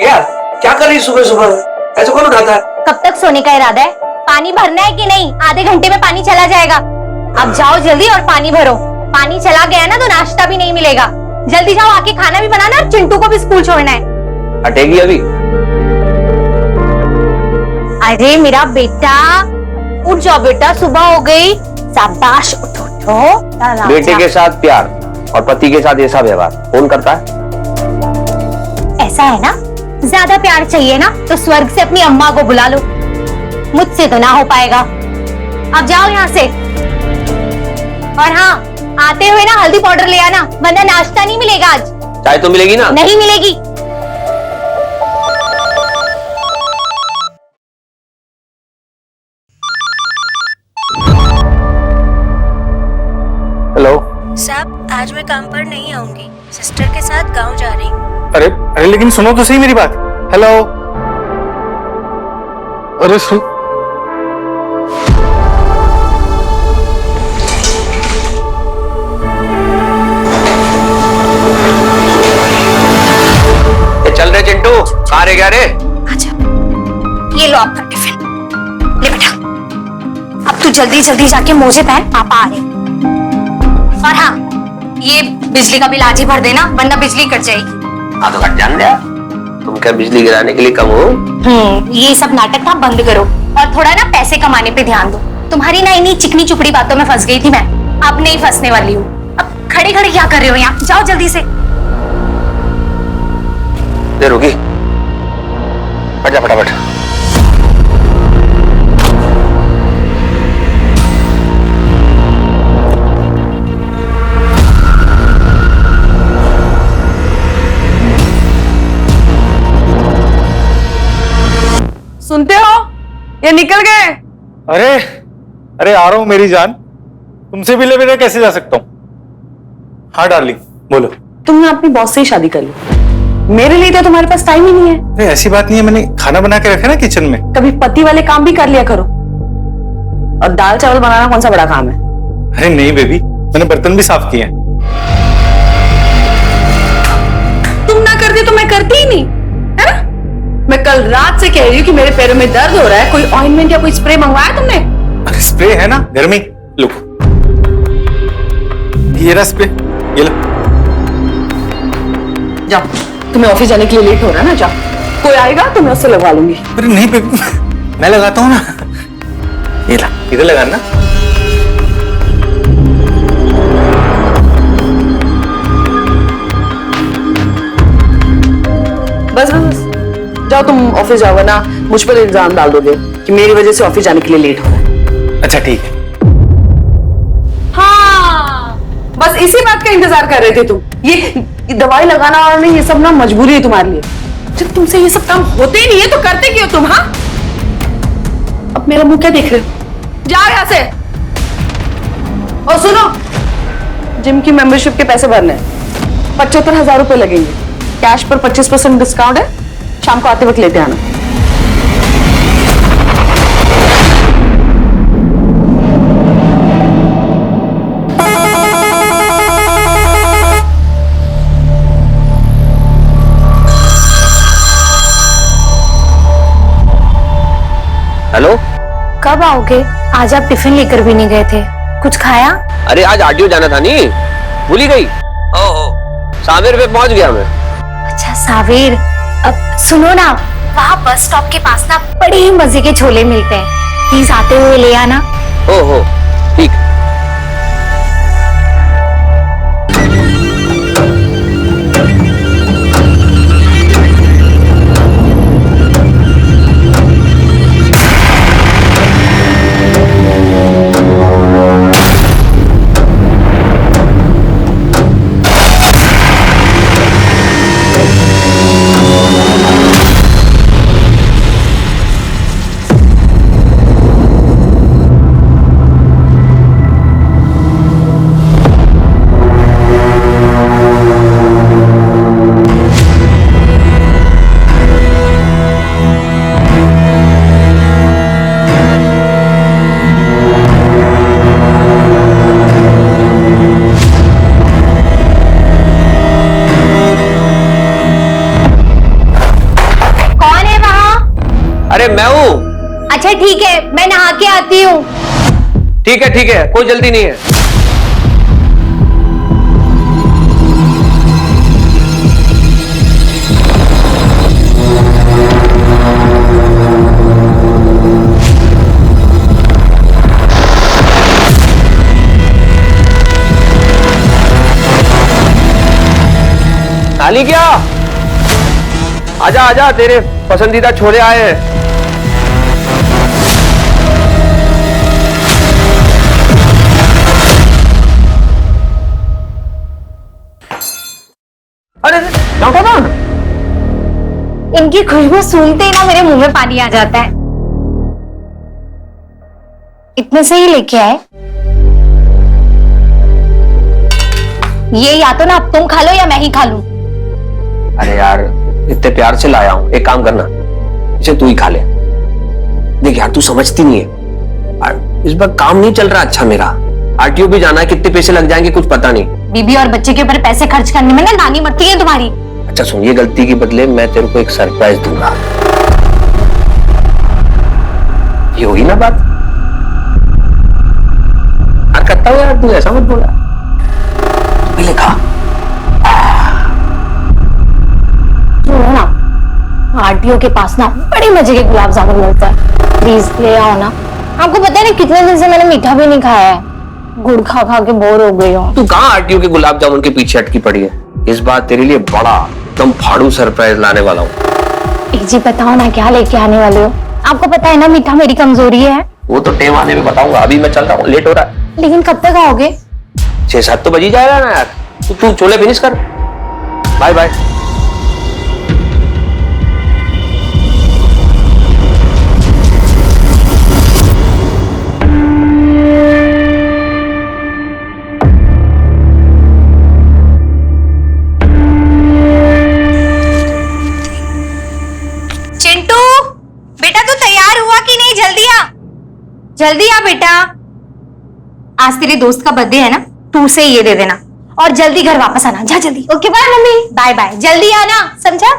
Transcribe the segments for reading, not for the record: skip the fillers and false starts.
क्या क्या कर रही सुबह सुबह? ऐसे कौन उठाता है? कब तक सोने का इरादा है? पानी भरना है कि नहीं? आधे घंटे में पानी चला जाएगा। अब जाओ जल्दी और पानी भरो। पानी चला गया ना तो नाश्ता भी नहीं मिलेगा। जल्दी जाओ, आके खाना भी बनाना और चिंटू को भी स्कूल छोड़ना है। हटेगी अभी? अरे मेरा बेटा, उठ जाओ बेटा, सुबह हो गई। शाबाश, उठो उठो। बेटे के साथ प्यार और पति के साथ ऐसा व्यवहार कौन करता है? ऐसा है ना, ज्यादा प्यार चाहिए ना तो स्वर्ग से अपनी अम्मा को बुला लो। मुझसे तो ना हो पाएगा। अब जाओ यहाँ से। और हाँ, आते हुए ना हल्दी पाउडर ले आना, वरना नाश्ता नहीं मिलेगा आज। चाय तो मिलेगी ना? नहीं मिलेगी। हेलो साहब, आज मैं काम पर नहीं आऊंगी, सिस्टर के साथ गांव जा रही हूँ। अरे अरे लेकिन सुनो तो सही मेरी बात। हेलो, अरे सुन, चल रहे चिंटू, कहाँ रह गया रे? अच्छा, ये लो आपका टिफिन। ले बेटा, अब तू जल्दी जल्दी जाके मोजे पहन, पापा आ रहे। और हाँ, ये बिजली का बिल आज ही भर देना, वरना बिजली कट जाएगी। हाँ तो कट जान दिया। तुम क्या बिजली गिराने के लिए कम हो? ये सब नाटक ना बंद करो और थोड़ा ना पैसे कमाने पे ध्यान दो। तुम्हारी ना इन्हीं चिकनी चुपड़ी बातों में फंस गई थी मैं, अब नहीं फंसने वाली हूँ। अब खड़े खड़े क्या कर रहे हो यहाँ? जाओ जल्दी से। देर होगी, हट जा फटाफट। सुनते हो? ये निकल गए। अरे अरे आ रहा हूं मेरी जान, तुमसे भी ले बिना कैसे जा सकता हूँ? हाँ डार्लिंग बोलो। तुमने अपनी बॉस से ही शादी कर ली, मेरे लिए तो तुम्हारे पास टाइम ही नहीं है। अरे ऐसी बात नहीं है, मैंने खाना बना के रखा ना किचन में। कभी पति वाले काम भी कर लिया करो। और दाल चावल बनाना कौन सा बड़ा काम है? अरे नहीं बेबी, मैंने बर्तन भी साफ किए हैं। तुम ना करती तो मैं करती ही नहीं, है ना? मैं कल रात से कह रही हूँ कि मेरे पैरों में दर्द हो रहा है, कोई ऑइंटमेंट या कोई स्प्रे मंगवाया तुमने? अरे स्प्रे है ना घर में, लो ये रहा स्प्रे, ये लो। जाओ, तुम्हें ऑफिस जाने के लिए लेट हो रहा है ना, जाओ। कोई आएगा तो मैं उससे लगवा लूंगी। अरे नहीं बेबी, मैं लगाता हूँ ना, ये ला, इधर लगाना। बस बस, जाओ तुम ऑफिस जाओगे ना, मुझ पर इल्जाम डाल दोगे कि मेरी वजह से ऑफिस जाने के लिए लेट हो रहा है। अच्छा ठीक है। हाँ, बस इसी बात का इंतजार कर रहे थे तुम। ये दवाई लगाना और नहीं, ये सब ना मजबूरी है तुम्हारे लिए। जब तुमसे ये सब काम होते ही नहीं है तो करते क्यों तुम? हाँ, अब मेरा मुंह क्या देख रहे हो? जाओ यहाँ से। और सुनो, जिम की मेंबरशिप के पैसे भरने हैं, 75,000 रुपए लगेंगे। कैश पर 25% डिस्काउंट है, शाम को आते वक्त लेते आना। हेलो, कब आओगे? आज आप टिफिन लेकर भी नहीं गए थे, कुछ खाया? अरे आज आरटीओ जाना था नहीं, भूल ही गई। ओहो, सावेर पे पहुंच गया मैं। अच्छा सावेर, अब सुनो ना, वहाँ बस स्टॉप के पास ना बड़े ही मजे के छोले मिलते हैं, प्लीज आते हुए ले आना। ओहो ठीक। अरे मैं हूँ। अच्छा ठीक है, मैं नहा के आती हूँ। ठीक है, कोई जल्दी नहीं है। खाली क्या? आजा आजा, तेरे पसंदीदा छोले आए हैं। अरे डॉक्टर कौन? इनकी खुशबू सूंघते ही ना मेरे मुंह में पानी आ जाता है। इतने से ही लेके आए। ये या तो ना अब तुम खा लो या मैं ही खा लूं। अरे यार, इतने प्यार से लाया हूं, एक काम करना, इसे तू ही खा ले। देख यार, तू समझती नहीं है, इस बार काम नहीं चल रहा अच्छा मेरा। आरटीओ भी जाना है, कितने पैसे लग जाएंगे कुछ पता नहीं। बीबी और बच्चे के ऊपर पैसे खर्च करने में ना नानी मरती है तुम्हारी। अच्छा सुन, ये गलती के बदले मैं तेरे को एक सरप्राइज दूंगा। ये होगी ना बात? करता हूँ यार, तू ऐसा मत बोला। पहले खा। आरटीओ के पास ना बड़े मजे के गुलाब जामुन मिलता है, प्लीज ले आओ ना। आपको पता है ना कितने दिन से मैंने मीठा भी नहीं खाया है, गुड़ खा खा के बोर हो गई हूँ। तू कहाँ आरटीओ के गुलाब जामुन के पीछे अटकी पड़ी है? इस बार तेरे लिए बड़ा एकदम फाड़ू सरप्राइज लाने वाला हूँ। जी बताओ ना, क्या लेके आने वाले हो? आपको पता है ना मीठा मेरी कमजोरी है। वो तो टेम आने में बताऊंगा, अभी मैं चल रहा हूँ, लेट हो रहा है। लेकिन कब तक आओगे? 6-7 तो बज ही जाएगा ना यार। तू छोले फिनिश कर। Bye bye. चिंटू बेटा, तू तैयार हुआ कि नहीं? जल्दी आ बेटा। आज तेरे दोस्त का बर्थडे है ना, तू उसे ये दे देना और जल्दी घर वापस आना। जा जल्दी। Okay bye mummy. Bye bye, जल्दी आना, समझा?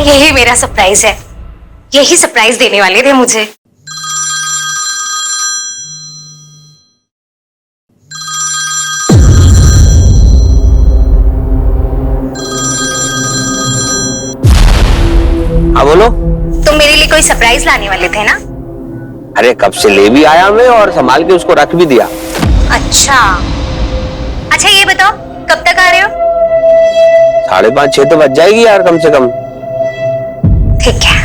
यही मेरा सरप्राइज है, यही सरप्राइज देने वाले थे मुझे। हाँ बोलो। तुम मेरे लिए कोई सरप्राइज लाने वाले थे ना? अरे कब से ले भी आया मैं और संभाल के उसको रख भी दिया। अच्छा ये बताओ कब तक आ रहे हो? 5:30-6 तो बज जाएगी यार कम से कम। ठीक है।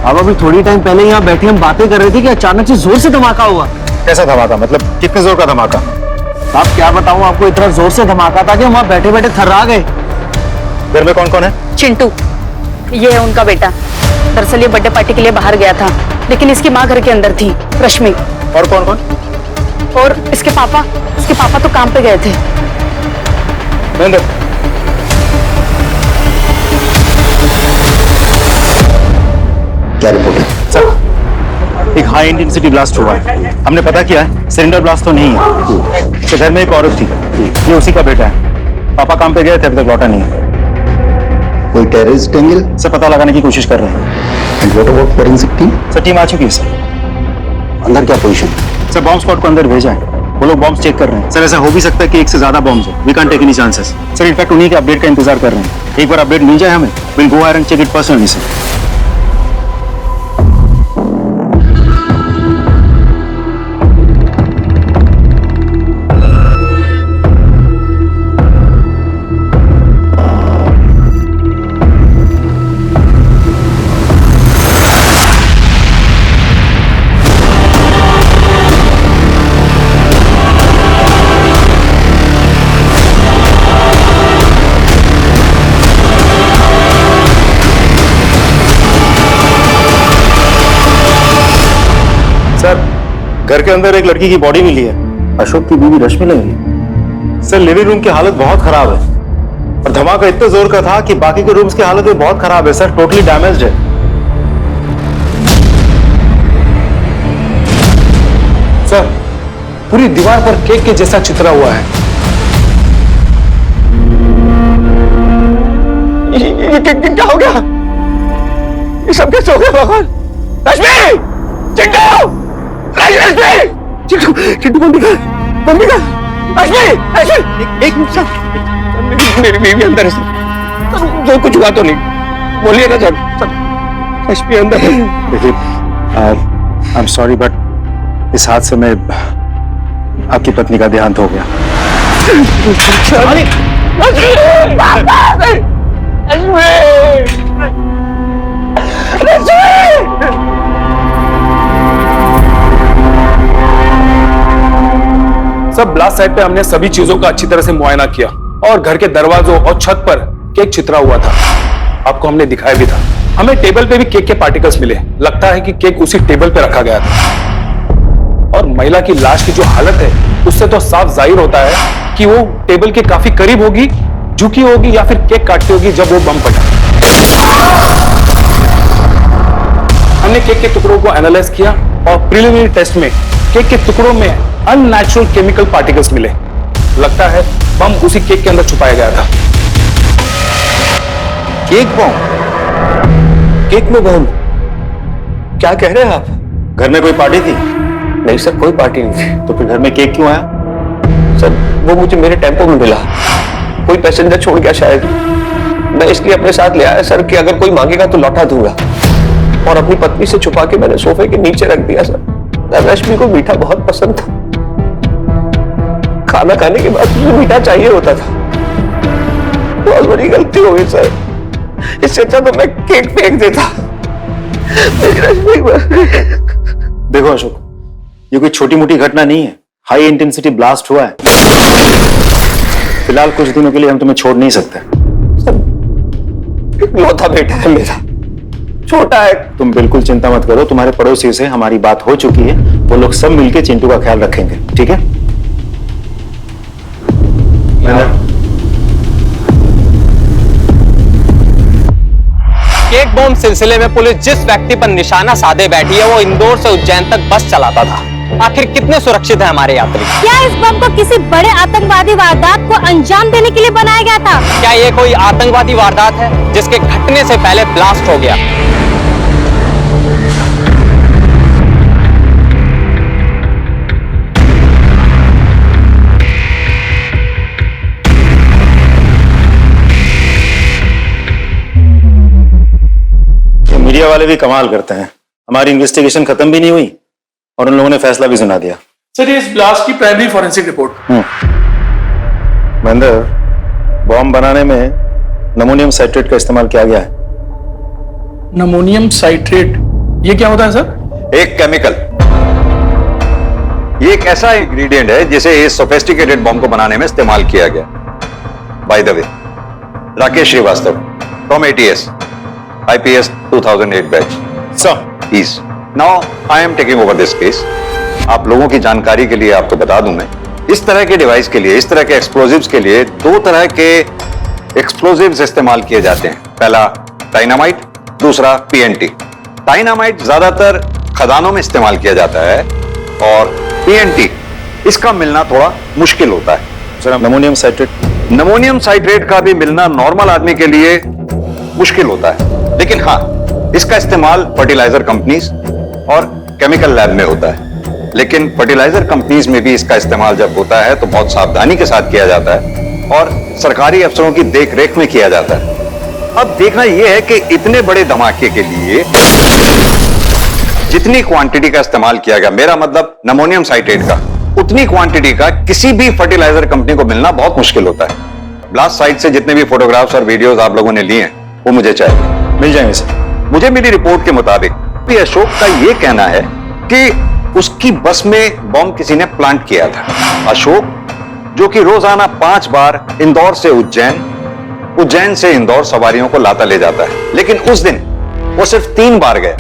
अब अभी थोड़ी टाइम पहले यहाँ बैठे हम बातें कर रहे थे कि अचानक से जोर से धमाका हुआ। कैसा धमाका, मतलब कितने जोर का धमाका? आप क्या बताऊं आपको, इतना जोर से धमाका था कि हम वहाँ बैठे बैठे थर्रा गए। घर में कौन कौन है? चिंटू, ये है उनका बेटा। दरअसल ये बर्थडे पार्टी के लिए बाहर गया था, लेकिन इसकी माँ घर के अंदर थी, रश्मि। और कौन कौन? और इसके पापा तो काम पे गए थे। महेंद्र, क्या रिपोर्ट है? सर, एक हाई इंटेंसिटी ब्लास्ट हुआ है। हमने पता किया है, सिलेंडर ब्लास्ट तो नहीं है। इसके घर में एक औरत थी, ये उसी का बेटा है। पापा काम पे गए थे, अभी तक लौटा नहीं है। कोई टेररिस्ट एंगल? सर, पता लगाने की कोशिश कर रहे हैं। And what about forensic team? Sir, team आ चुकी है सर। अंदर क्या पोजीशन? सर, बॉम्ब स्क्वाड को अंदर भेजा है, वो लोग बॉम्ब चेक कर रहे हैं। सर, ऐसा हो भी सकता है कि एक से ज्यादा बॉम्ब हो। We can't take any chances. Sir, in fact उन्हीं के अपडेट का इंतजार कर रहे हैं। एक बार अपडेट मिल जाए हमें, will go and check it personally sir. Sir, घर के अंदर एक लड़की की बॉडी मिली है। अशोक की बीवी रश्मि लगी। सर, लिविंग रूम की हालत बहुत खराब है और धमाका इतने जोर का था कि बाकी के रूम्स की हालत भी बहुत खराब है सर, टोटली डैमेज्ड है। सर, पूरी दीवार पर केक के जैसा चित्रा हुआ है। ये क्या हो गया? ये सब कैसे हो गया भगवान? रश्मि! चिंटू! चिंटू बंदी का रश्मि! एक मिनट सर, मेरी बीवी अंदर है सर। जो कुछ हुआ तो नहीं, बोलिए ना सर। रश्मि अंदर है। देखिए, आई एम सॉरी बट इस हादसे में आपकी पत्नी का देहांत हो गया। सब ब्लास्ट साइट पे हमने सभी चीजों का अच्छी तरह से मुआयना किया और घर के दरवाजों और छत पर केक चित्रा हुआ था। आपको हमने दिखाया भी था। हमें टेबल पे भी केक के पार्टिकल्स मिले। लगता है कि केक उसी टेबल पे रखा गया था। और महिला की लाश की जो हालत है, उससे तो साफ जाहिर होता है कि वो टेबल के काफी करीब होगी, झुकी होगी या फिर केक काटती होगी जब वो बम फटा। हमने केक के टुकड़ों को एनालाइज किया और प्रिलिमिनरी टेस्ट में केक के टुकड़ों में अननेचुरल केमिकल पार्टिकल्स मिले। लगता है बम उसी केक के अंदर छुपाया गया था। केक बम? केक में बम? क्या कह रहे हैं आप? घर में कोई पार्टी थी? नहीं सर, कोई पार्टी नहीं थी। तो फिर घर में केक क्यों आया? सर, वो मुझे मेरे टेम्पो में मिला। कोई पैसेंजर छोड़ गया शायद। मैं इसलिए अपने साथ ले आया सर कि अगर कोई मांगेगा तो लौटा दूंगा। और अपनी पत्नी से छुपा के मैंने सोफे के नीचे रख दिया सर। रश्मि को मीठा बहुत पसंद था। खाना खाने के बाद मुझे मीठा चाहिए होता था। बहुत बड़ी गलती हो गई सर। इससे अच्छा तो मैं केक फेंक देता। मेरी रश्मि। देखो अशोक, ये कोई छोटी मोटी घटना नहीं है। हाई इंटेंसिटी ब्लास्ट हुआ है। फिलहाल कुछ दिनों के लिए हम तुम्हें छोड़ नहीं सकते। इकलौता बेटा है मेरा, छोटा है। तुम बिल्कुल चिंता मत करो, तुम्हारे पड़ोसी से हमारी बात हो चुकी है। वो लोग सब मिलके चिंटू का ख्याल रखेंगे, ठीक है? केक बॉम्ब सिलसिले में पुलिस जिस व्यक्ति पर निशाना साधे बैठी है, वो इंदौर से उज्जैन तक बस चलाता था। आखिर कितने सुरक्षित है हमारे यात्री? क्या इस बम को किसी बड़े आतंकवादी वारदात को अंजाम देने के लिए बनाया गया था? क्या ये कोई आतंकवादी वारदात है जिसके घटने से पहले ब्लास्ट हो गया? मीडिया वाले भी कमाल करते हैं। हमारी इन्वेस्टिगेशन खत्म भी नहीं हुई और उन लोगों ने फैसला भी सुना दिया। सर ये इस ब्लास्ट की primary forensic report. Mahendra, bomb बनाने में नमोनियम साइट्रेट का इस्तेमाल किया गया है। नमोनियम साइट्रेट, ये क्या होता है सर? एक केमिकल, ये एक ऐसा इंग्रेडिएंट है जिसे इस सोफिस्टिकेटेड बॉम्ब को बनाने में इस्तेमाल किया गया। By the way, Rakesh Srivastava from ATS IPS 2008 batch. Sir, please now I am taking over this case. आप लोगों की जानकारी के लिए आपको बता दूं, मैं इस तरह के डिवाइस के लिए, इस तरह के एक्सप्लोजिव्स के लिए दो तरह के एक्सप्लोजिव्स इस्तेमाल किए जाते हैं। पहला डायनामाइट, दूसरा PNT। डायनामाइट ज्यादातर खदानों में इस्तेमाल किया जाता है और PNT इसका मिलना थोड़ा मुश्किल होता है। Sir, ammonium citrate? Ammonium citrate का भी मिलना नॉर्मल आदमी के लिए मुश्किल होता है, लेकिन हाँ, इसका इस्तेमाल फर्टिलाइजर कंपनीज और केमिकल लैब में होता है। लेकिन फर्टिलाइजर कंपनीज में भी इसका इस्तेमाल जब होता है तो बहुत सावधानी के साथ किया जाता है और सरकारी अफसरों की देखरेख में किया जाता है। अब देखना यह है कि इतने बड़े धमाके के लिए जितनी क्वांटिटी का इस्तेमाल किया गया, मेरा मतलब नमोनियम साइट्रेट का, उतनी क्वांटिटी का किसी भी फर्टिलाइजर कंपनी को मिलना बहुत मुश्किल होता है। ब्लास्ट साइट से जितने भी फोटोग्राफ्स और वीडियोस आप लोगों ने लिए हैं वो मुझे चाहिए। मिल जाएंगे सर। मुझे मिली रिपोर्ट के मुताबिक भी अशोक का यह कहना है कि उसकी बस में बॉम्ब किसी ने प्लांट किया था। अशोक, जो कि रोजाना 5 बार इंदौर से उज्जैन, उज्जैन से इंदौर सवारियों को लाता ले जाता है, लेकिन उस दिन वो सिर्फ 3 बार गए।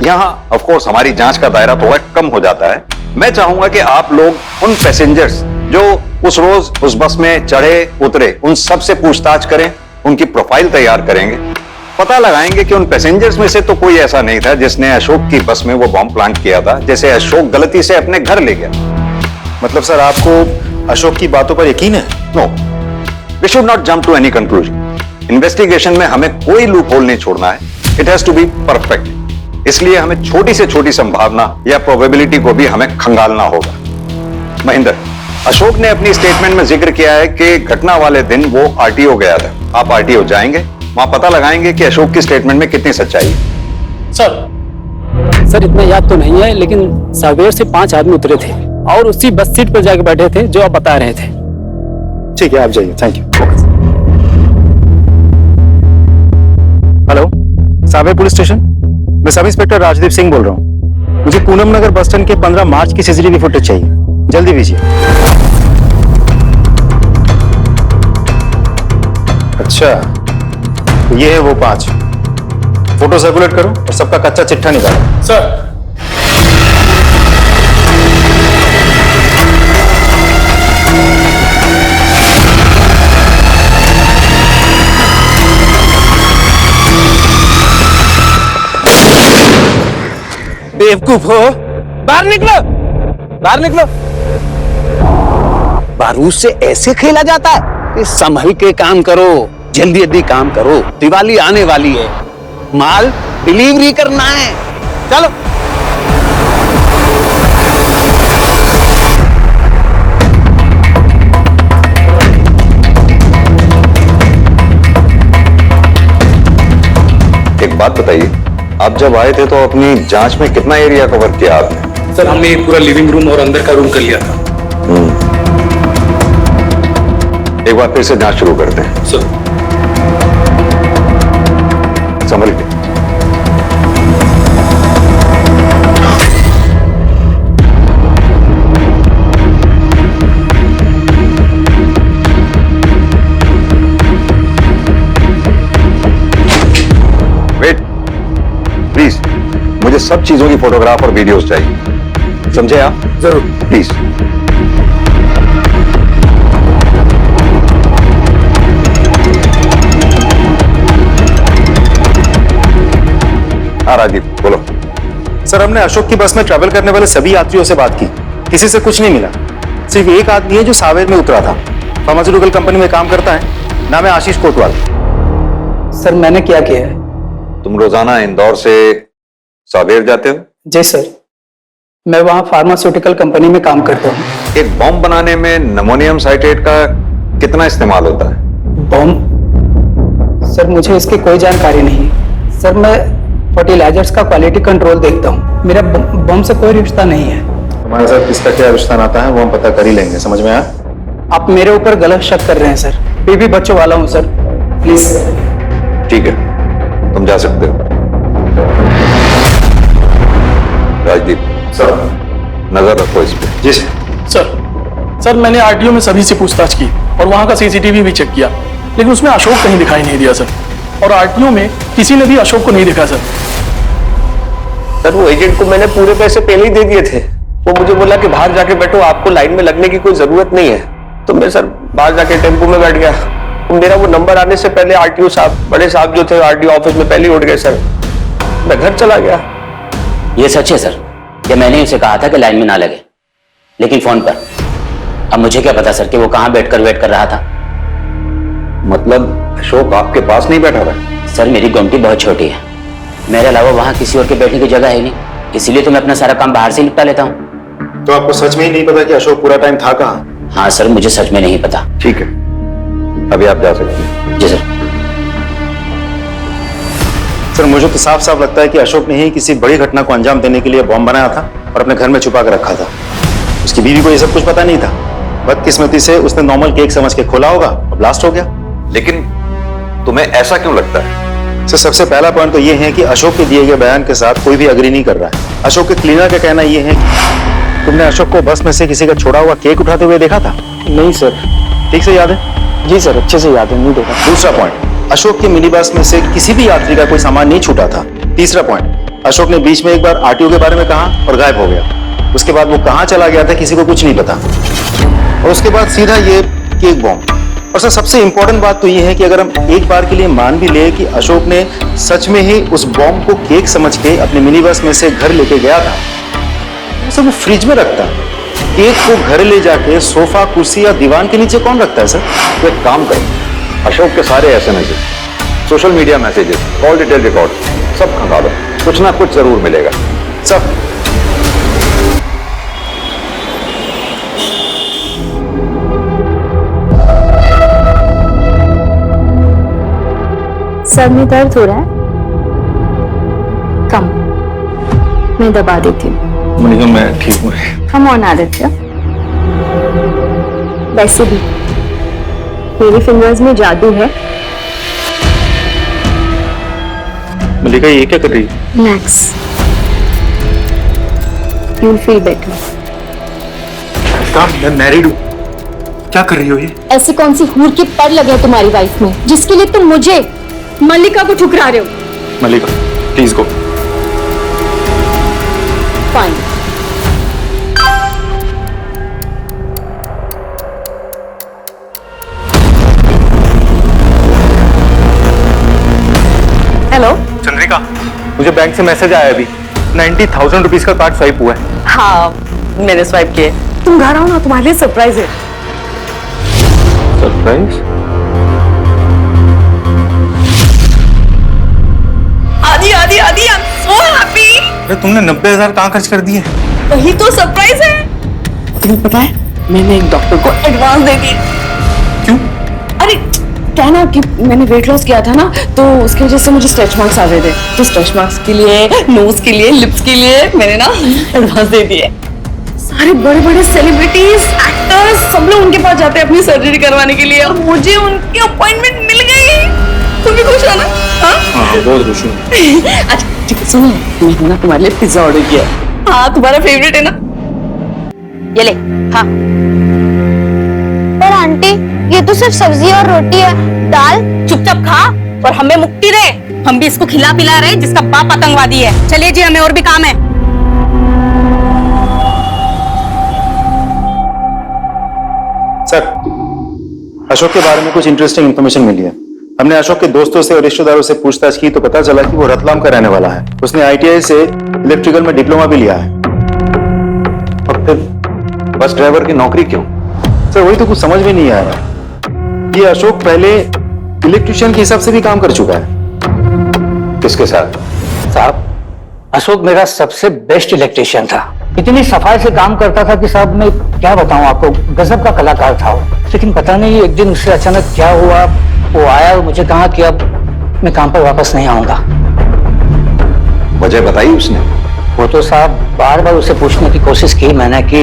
यहां ऑफ कोर्स हमारी जांच का दायरा थोड़ा कम हो जाता है। मैं चाहूंगा कि आप लोग उन पैसेंजर्स जो उस रोज उस बस में चढ़े उतरे, उन सब से पूछताछ करें, उनकी प्रोफाइल तैयार करेंगे, पता लगाएंगे कि उन पैसेंजर्स में से तो कोई ऐसा नहीं था जिसने अशोक की बस में वो बॉम्ब प्लांट किया था, जैसे अशोक गलती से अपने घर ले गया। मतलब सर, आपको अशोक की बातों पर यकीन है? No, we should not jump to any conclusion. Investigation में हमें कोई लूप होल नहीं छोड़ना है। It has to be perfect. इसलिए हमें छोटी से छोटी संभावना या प्रोबेबिलिटी को भी हमें खंगालना होगा। महेंद्र, अशोक ने अपनी स्टेटमेंट में जिक्र किया है कि घटना वाले दिन वो RTO गया था। आप RTO जाएंगे, वहां पता लगाएंगे कि अशोक की स्टेटमेंट में कितनी सच्चाई है। सर इतना याद तो नहीं है, लेकिन सावेर से 5 आदमी उतरे थे और उसी बस सीट पर जाके बैठे थे जो आप बता रहे थे। ठीक है, आप जाइए। Thank you. Hello, Sanwer police station, मैं सब इंस्पेक्टर राजदीप सिंह बोल रहा हूँ। मुझे पूनम नगर बस स्टैंड के 15 मार्च की CCTV फुटेज चाहिए, जल्दी भेजिए। अच्छा, तो ये है वो 5। फोटो सर्कुलेट करो और सबका कच्चा चिट्ठा निकालो। सर, बेवकूफ हो, बाहर निकलो, बाहर निकलो। बारूद से ऐसे खेला जाता है कि संभल के काम करो, जल्दी जल्दी काम करो, दिवाली आने वाली है, माल डिलीवरी करना है। चलो। एक बात बताइए, आप जब आए थे तो अपनी जांच में कितना एरिया कवर किया आपने? सर हमने पूरा लिविंग रूम और अंदर का रूम कर लिया था। एक बार फिर से जांच शुरू करते हैं। सर, संभल के। वेट प्लीज, मुझे सब चीजों की फोटोग्राफ और वीडियोस चाहिए, समझे आप? जरूर। प्लीज। हाँ राजीव, बोलो। सर, हमने अशोक की बस में ट्रैवल करने वाले सभी यात्रियों से बात की, किसी से कुछ नहीं मिला। सिर्फ एक आदमी है जो सावेर में उतरा था, फार्मास्यूटिकल कंपनी में काम करता है, नाम है आशीष कोटवाल। सर मैंने क्या किया है? तुम रोजाना इंदौर से सावेर जाते हो? जी सर, मैं वहाँ फार्मास्यूटिकल कंपनी में काम करता हूँ। एक बॉम्ब बनाने में नमोनियम साइट्रेट का कितना इस्तेमाल होता है? बॉम्ब? सर मुझे इसकी कोई जानकारी नहीं। सर मैं फर्टिलाइजर्स का क्वालिटी कंट्रोल देखता हूँ, मेरा बॉम्ब से कोई रिश्ता नहीं है। हमारे साथ किसका क्या रिश्ता नाता है वो हम पता कर ही लेंगे, समझ में आया? आप मेरे ऊपर गलत शक कर रहे हैं सर। मैं भी बच्चों वाला हूँ सर, प्लीज। ठीक है, तुम जा सकते हो। राजदीप सर। नजर रखो इस पे। जी सर। सर मैंने आरटीओ में सभी से पूछताछ की और वहां का सीसीटीवी भी चेक किया, लेकिन उसमें अशोक कहीं दिखाई नहीं दिया सर। और आरटीओ में किसी ने भी अशोक को नहीं देखा सर। सर वो एजेंट को मैंने पूरे पैसे पहले ही दे दिए थे। वो मुझे बोला कि बाहर जाके बैठो, आपको लाइन में लगने की कोई जरूरत नहीं है। तो मैं सर बाहर जाके टेम्पो में बैठ गया। तो मेरा वो नंबर आने से पहले आरटीओ साहब, बड़े साहब जो थे आरटीओ ऑफिस में पहले ही उठ गए सर। मैं घर चला गया। ये सच है सर, कि मैंने उसे कहा था कि लाइन में ना लगे, लेकिन फोन पर। अब मुझे क्या पता सर कि वो कहां बैठकर वेट कर रहा था। मतलब अशोक आपके पास नहीं बैठा था? सर मेरी गुमटी बहुत छोटी है, मेरे अलावा वहां किसी और के बैठने की जगह है नहीं, इसीलिए तो मैं अपना सारा काम बाहर से निपटा लेता हूँ। तो आपको सच में ही नहीं पता कि अशोक पूरा टाइम था कहाँ? हाँ सर, मुझे सच में नहीं पता। ठीक है, अभी आप जा सकते हैं। जी सर। सर मुझे तो साफ साफ लगता है कि अशोक ने ही किसी बड़ी घटना को अंजाम देने के लिए बॉम्ब बनाया था और अपने घर में छुपा कर रखा था। उसकी बीवी को ये सब कुछ पता नहीं था। बदकिस्मती से उसने नॉर्मल केक समझ के खोला होगा और ब्लास्ट हो गया। लेकिन तुम्हें ऐसा क्यों लगता है? सर सबसे पहला पॉइंट तो ये है कि अशोक के दिए गए बयान के साथ कोई भी अग्री नहीं कर रहा है। अशोक के क्लीनर का कहना ये है कि तुमने अशोक को बस में से किसी का छोड़ा हुआ केक उठाते हुए देखा था? नहीं सर। ठीक से याद है? जी सर, अच्छे से याद है, नहीं देखा। दूसरा पॉइंट, अशोक के मिनी बस में से किसी भी यात्री का कोई सामान नहीं छूटा था। तीसरा पॉइंट, अशोक ने बीच में एक बार आरटीओ के बारे में कहा और गायब हो गया। उसके बाद वो कहां चला गया था किसी को कुछ नहीं पता। और उसके बाद सीधा ये केक बॉम्ब। और सर सबसे इंपॉर्टेंट बात तो ये है कि अगर हम एक बार के लिए मान भी ले कि अशोक ने सच में ही उस बॉम्ब को केक समझ के अपने मिनी बस में से घर लेके गया था, तो सर वो फ्रिज में रखता। केक को घर ले जाके सोफा, कुर्सी या दीवान के नीचे कौन रखता है सर? तो एक काम करो, अशोक के सारे SMS, social media messages, call detail record सब खंगालो, कुछ ना कुछ जरूर मिलेगा। सब। सर में दर्द हो रहा है? कम, मैं दबा देती हूँ। मनिका मैं ठीक हूँ। हम ऑन आदित्य। वैसे भी मेरी फिंगर्स में जादू है। मलिका ये क्या कर रही है? Relax, you will feel better. मैं मैरिड हूँ, क्या कर रही हो ये? ऐसी कौन सी हूर के पर लगे हैं तुम्हारी वाइफ में जिसके लिए तुम मुझे, मल्लिका को ठुकरा रहे हो? Mallika please go. Fine. Hello Chandrika, मुझे बैंक से मैसेज आया अभी, 90,000 रुपीज का कार्ड स्वाइप हुआ है। हाँ मैंने स्वाइप किए। तुम घर आओ ना, तुम्हारे लिए सरप्राइज है। सरप्राइज? आदि आदि आदि, आई एम सो हैप्पी। अरे तुमने 90,000 कहाँ खर्च कर दिए? वही तो सरप्राइज है। तुम्हें पता है मैंने एक डॉक्टर को एडवांस दे दी। क्यों? अरे क्या ना कि मैंने वेट लॉस किया था ना, तो उसकी वजह से मुझे स्ट्रेच मार्क्स आ रहे थे। तो स्ट्रेच मार्क्स के लिए, नोज के लिए, लिप्स के लिए मैंने ना एडवांस दे दिए। सारे बड़े बड़े सेलिब्रिटीज, एक्टर्स सब लोग उनके पास जाते हैं अपनी सर्जरी करवाने के लिए, और मुझे उनकी अपॉइंटमेंट मिल गई। तुम भी खुश हो ना? हाँ बहुत खुश हूँ। अच्छा ठीक है, सुनो, मैंने ना तुम्हारे लिए पिज्जा ऑर्डर किया। हाँ तुम्हारा फेवरेट है ना? ये ले। हाँ पर आंटी ये तो सिर्फ सब्जी और रोटी है, दाल। चुपचाप खा और हमें मुक्ति दे। हम भी इसको खिला पिला रहे जिसका बाप आतंकवादी है। चलिए जी, हमें और भी काम है। सर अशोक के बारे में कुछ इंटरेस्टिंग इंफॉर्मेशन मिली है। हमने अशोक के दोस्तों से और रिश्तेदारों से पूछताछ की तो पता चला कि वो रतलाम का रहने वाला है। उसने आईटीआई से इलेक्ट्रिकल में डिप्लोमा भी लिया है। और फिर बस ड्राइवर की नौकरी क्यों? सर वही तो कुछ समझ में नहीं आ रहा। ये अशोक पहले इलेक्ट्रिशियन के हिसाब से भी काम कर चुका है। किसके साथ? साहब अशोक मेरा सबसे बेस्ट इलेक्ट्रिशियन था, इतनी सफाई से काम करता था कि साहब मैं क्या बताऊं आपको, गजब का कलाकार था वो। लेकिन पता नहीं एक दिन उससे अचानक क्या हुआ, वो आया और मुझे कहा कि अब मैं काम पर वापस नहीं आऊंगा। वजह बताई उसने? वो तो साहब बार बार उसे पूछने की कोशिश की मैंने कि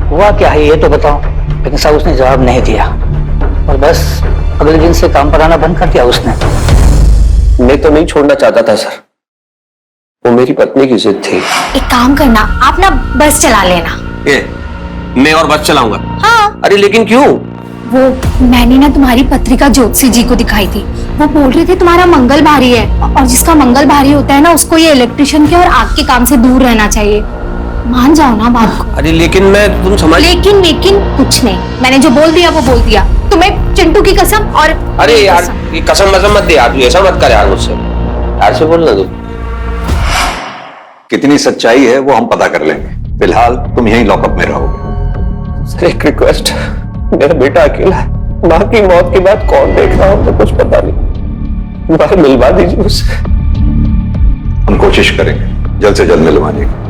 हुआ क्या है ये तो बताओ, लेकिन साहब उसने जवाब नहीं दिया और बस अगले दिन से काम पर आना बंद कर दिया उसने। मैं तो नहीं छोड़ना चाहता था सर, वो मेरी पत्नी की जिद थी। एक काम करना, आप ना बस चला लेना। मैं और बस चलाऊंगा? हाँ। अरे लेकिन क्यों? वो मैंने ना तुम्हारी पत्रिका ज्योतिषी जी को दिखाई थी, वो बोल रहे थे तुम्हारा मंगल भारी है और जिसका मंगल भारी होता है ना उसको ये इलेक्ट्रिशियन के और आग के काम से दूर रहना चाहिए। मान जाओ ना बात को। अरे लेकिन मैं, तुम समझ। लेकिन कुछ नहीं, मैंने जो बोल दिया वो बोल दिया। तुम्हें चिंटू की कसम और अरे यार ये कसम मत दे यार, तू ऐसा मत कर यार मुझसे, यार से बोलना तू। कितनी सच्चाई है वो हम पता कर लेंगे, फिलहाल तुम यहीं लॉकअप में रहोगे। सर एक रिक्वेस्ट, मेरा बेटा अकेला है, माँ की मौत के बाद कौन देख रहा हो तो कुछ पता नहीं, बाहर मिलवा दीजिए उससे। हम कोशिश करेंगे जल्द से जल्द मिलवाने की।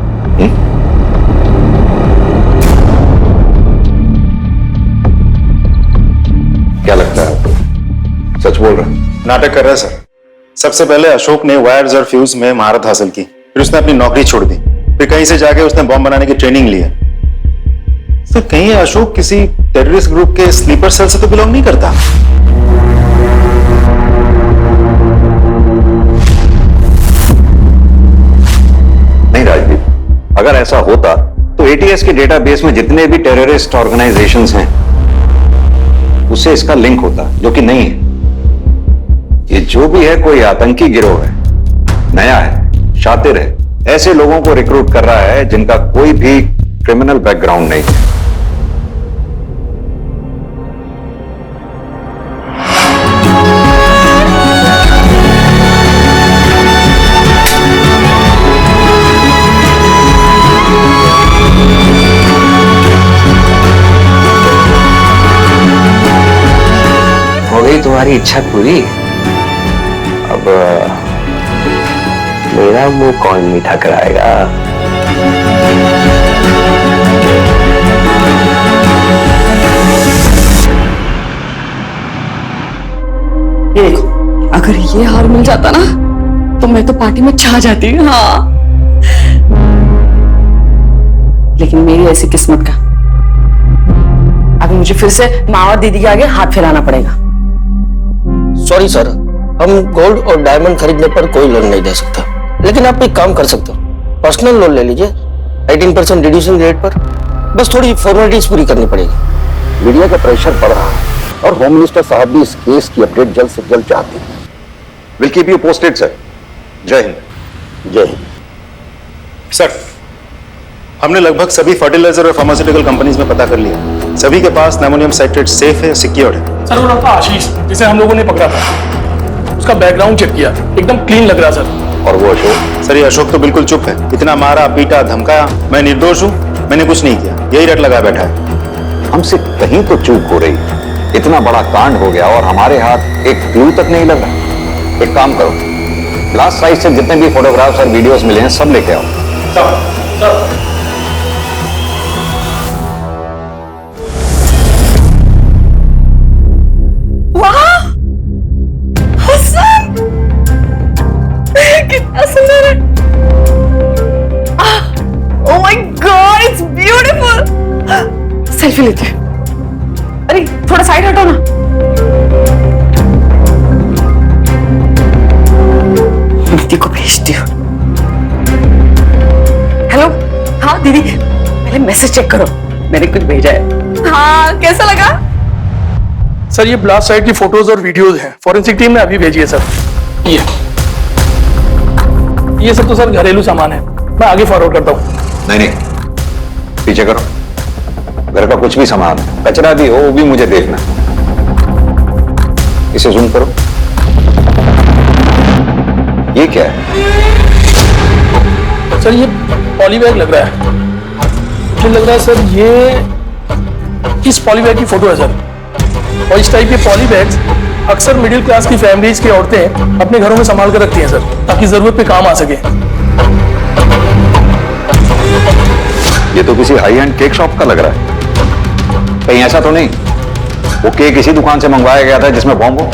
क्या लगता है आपको, सच बोल रहा है? नाटक कर रहा है सर। सबसे पहले अशोक ने वायर्स और फ्यूज में महारत हासिल की, फिर उसने अपनी नौकरी छोड़ दी, फिर कहीं से जाके उसने बॉम्ब बनाने की ट्रेनिंग ली है। तो कहीं अशोक किसी टेररिस्ट ग्रुप के स्लीपर सेल से तो बिलोंग नहीं करता? नहीं राजदीप, अगर ऐसा होता तो एटीएस के डेटाबेस में जितने भी टेररिस्ट ऑर्गेनाइजेशंस हैं उससे इसका लिंक होता, जो कि नहीं है। ये जो भी है कोई आतंकी गिरोह है, नया है, शातिर है, ऐसे लोगों को रिक्रूट कर रहा है जिनका कोई भी क्रिमिनल बैकग्राउंड नहीं है। हो गई तुम्हारी इच्छा पूरी, अब मेरा मुंह कौन मीठा कराएगा? ये देखो, अगर ये हार मिल जाता ना तो मैं तो पार्टी में छा जाती। हाँ, लेकिन मेरी ऐसी किस्मत का अभी मुझे फिर से माँ और दीदी के आगे हाथ फैलाना पड़ेगा। सॉरी सर, हम गोल्ड और डायमंड खरीदने पर कोई लोन नहीं दे सकता, लेकिन आप एक काम कर सकते हो, पर्सनल लोन ले लीजिए 18% रिड्यूसिंग रेट पर, बस थोड़ी फॉर्मेलिटीज पूरी करनी पड़ेगी। मीडिया का प्रेशर बढ़ रहा है और होम मिनिस्टर साहब भी इस केस की अपडेट जल्द से जल्द चाहते हैं। Will keep you posted sir. जय हिंद। जय हिंद। सर, हमने लगभग सभी फर्टिलाइजर और फार्मास्यूटिकल कंपनीज में पता कर लिया, सभी के पास अमोनियम साइट्रेट सेफ है, सिक्योर्ड है। सर वो लड़का आशीष जिसे हम लोगों ने पकड़ा था, उसका बैकग्राउंड चेक किया, एकदम क्लीन लग रहा सर। और वो अशोक? सर ये अशोक तो बिल्कुल चुप है, इतना मारा पीटा धमकाया, मैं निर्दोष हूं, मैंने कुछ नहीं किया, यही रट लगा बैठा है। हमसे कहीं तो चूक हो रही है, इतना बड़ा कांड हो गया और हमारे हाथ एक क्लू तक नहीं लगा। एक काम करो, लास्ट साइज से जितने भी फोटोग्राफ्स और वीडियोस मिले हैं सब लेके आओ। सर कितना सुंदर है। Oh my God, it's beautiful. Selfie लेते हैं। अरे थोड़ा साइड हटो ना। दीदी को भेजती हूँ। हेलो, हाँ दीदी, पहले मैसेज चेक करो, मैंने कुछ भेजा है। हाँ, कैसा लगा? सर ये ब्लास्ट साइट की फोटोज और वीडियोज हैं, फॉरेंसिक टीम ने अभी भेजी है सर। ये सब तो सर घरेलू सामान है, मैं आगे फॉरवर्ड करता हूँ। नहीं, पीछे करो, घर का कुछ भी सामान है, कचरा भी हो वो भी मुझे देखना। इसे जूम करो। ये क्या है? सर ये पॉलीबैग लग रहा है, मुझे लग रहा है सर ये इस पॉलीबैग की फोटो है सर। और इस टाइप के पॉलीबैग्स अक्सर मिडिल क्लास की फैमिलीज की औरतें अपने घरों में संभाल कर रखती हैं सर, ताकि जरूरत पे काम आ सके। ये तो किसी हाई एंड केक शॉप का लग रहा है, कहीं ऐसा तो नहीं वो केक इसी दुकान से मंगवाया गया था जिसमें बॉम्ब हो?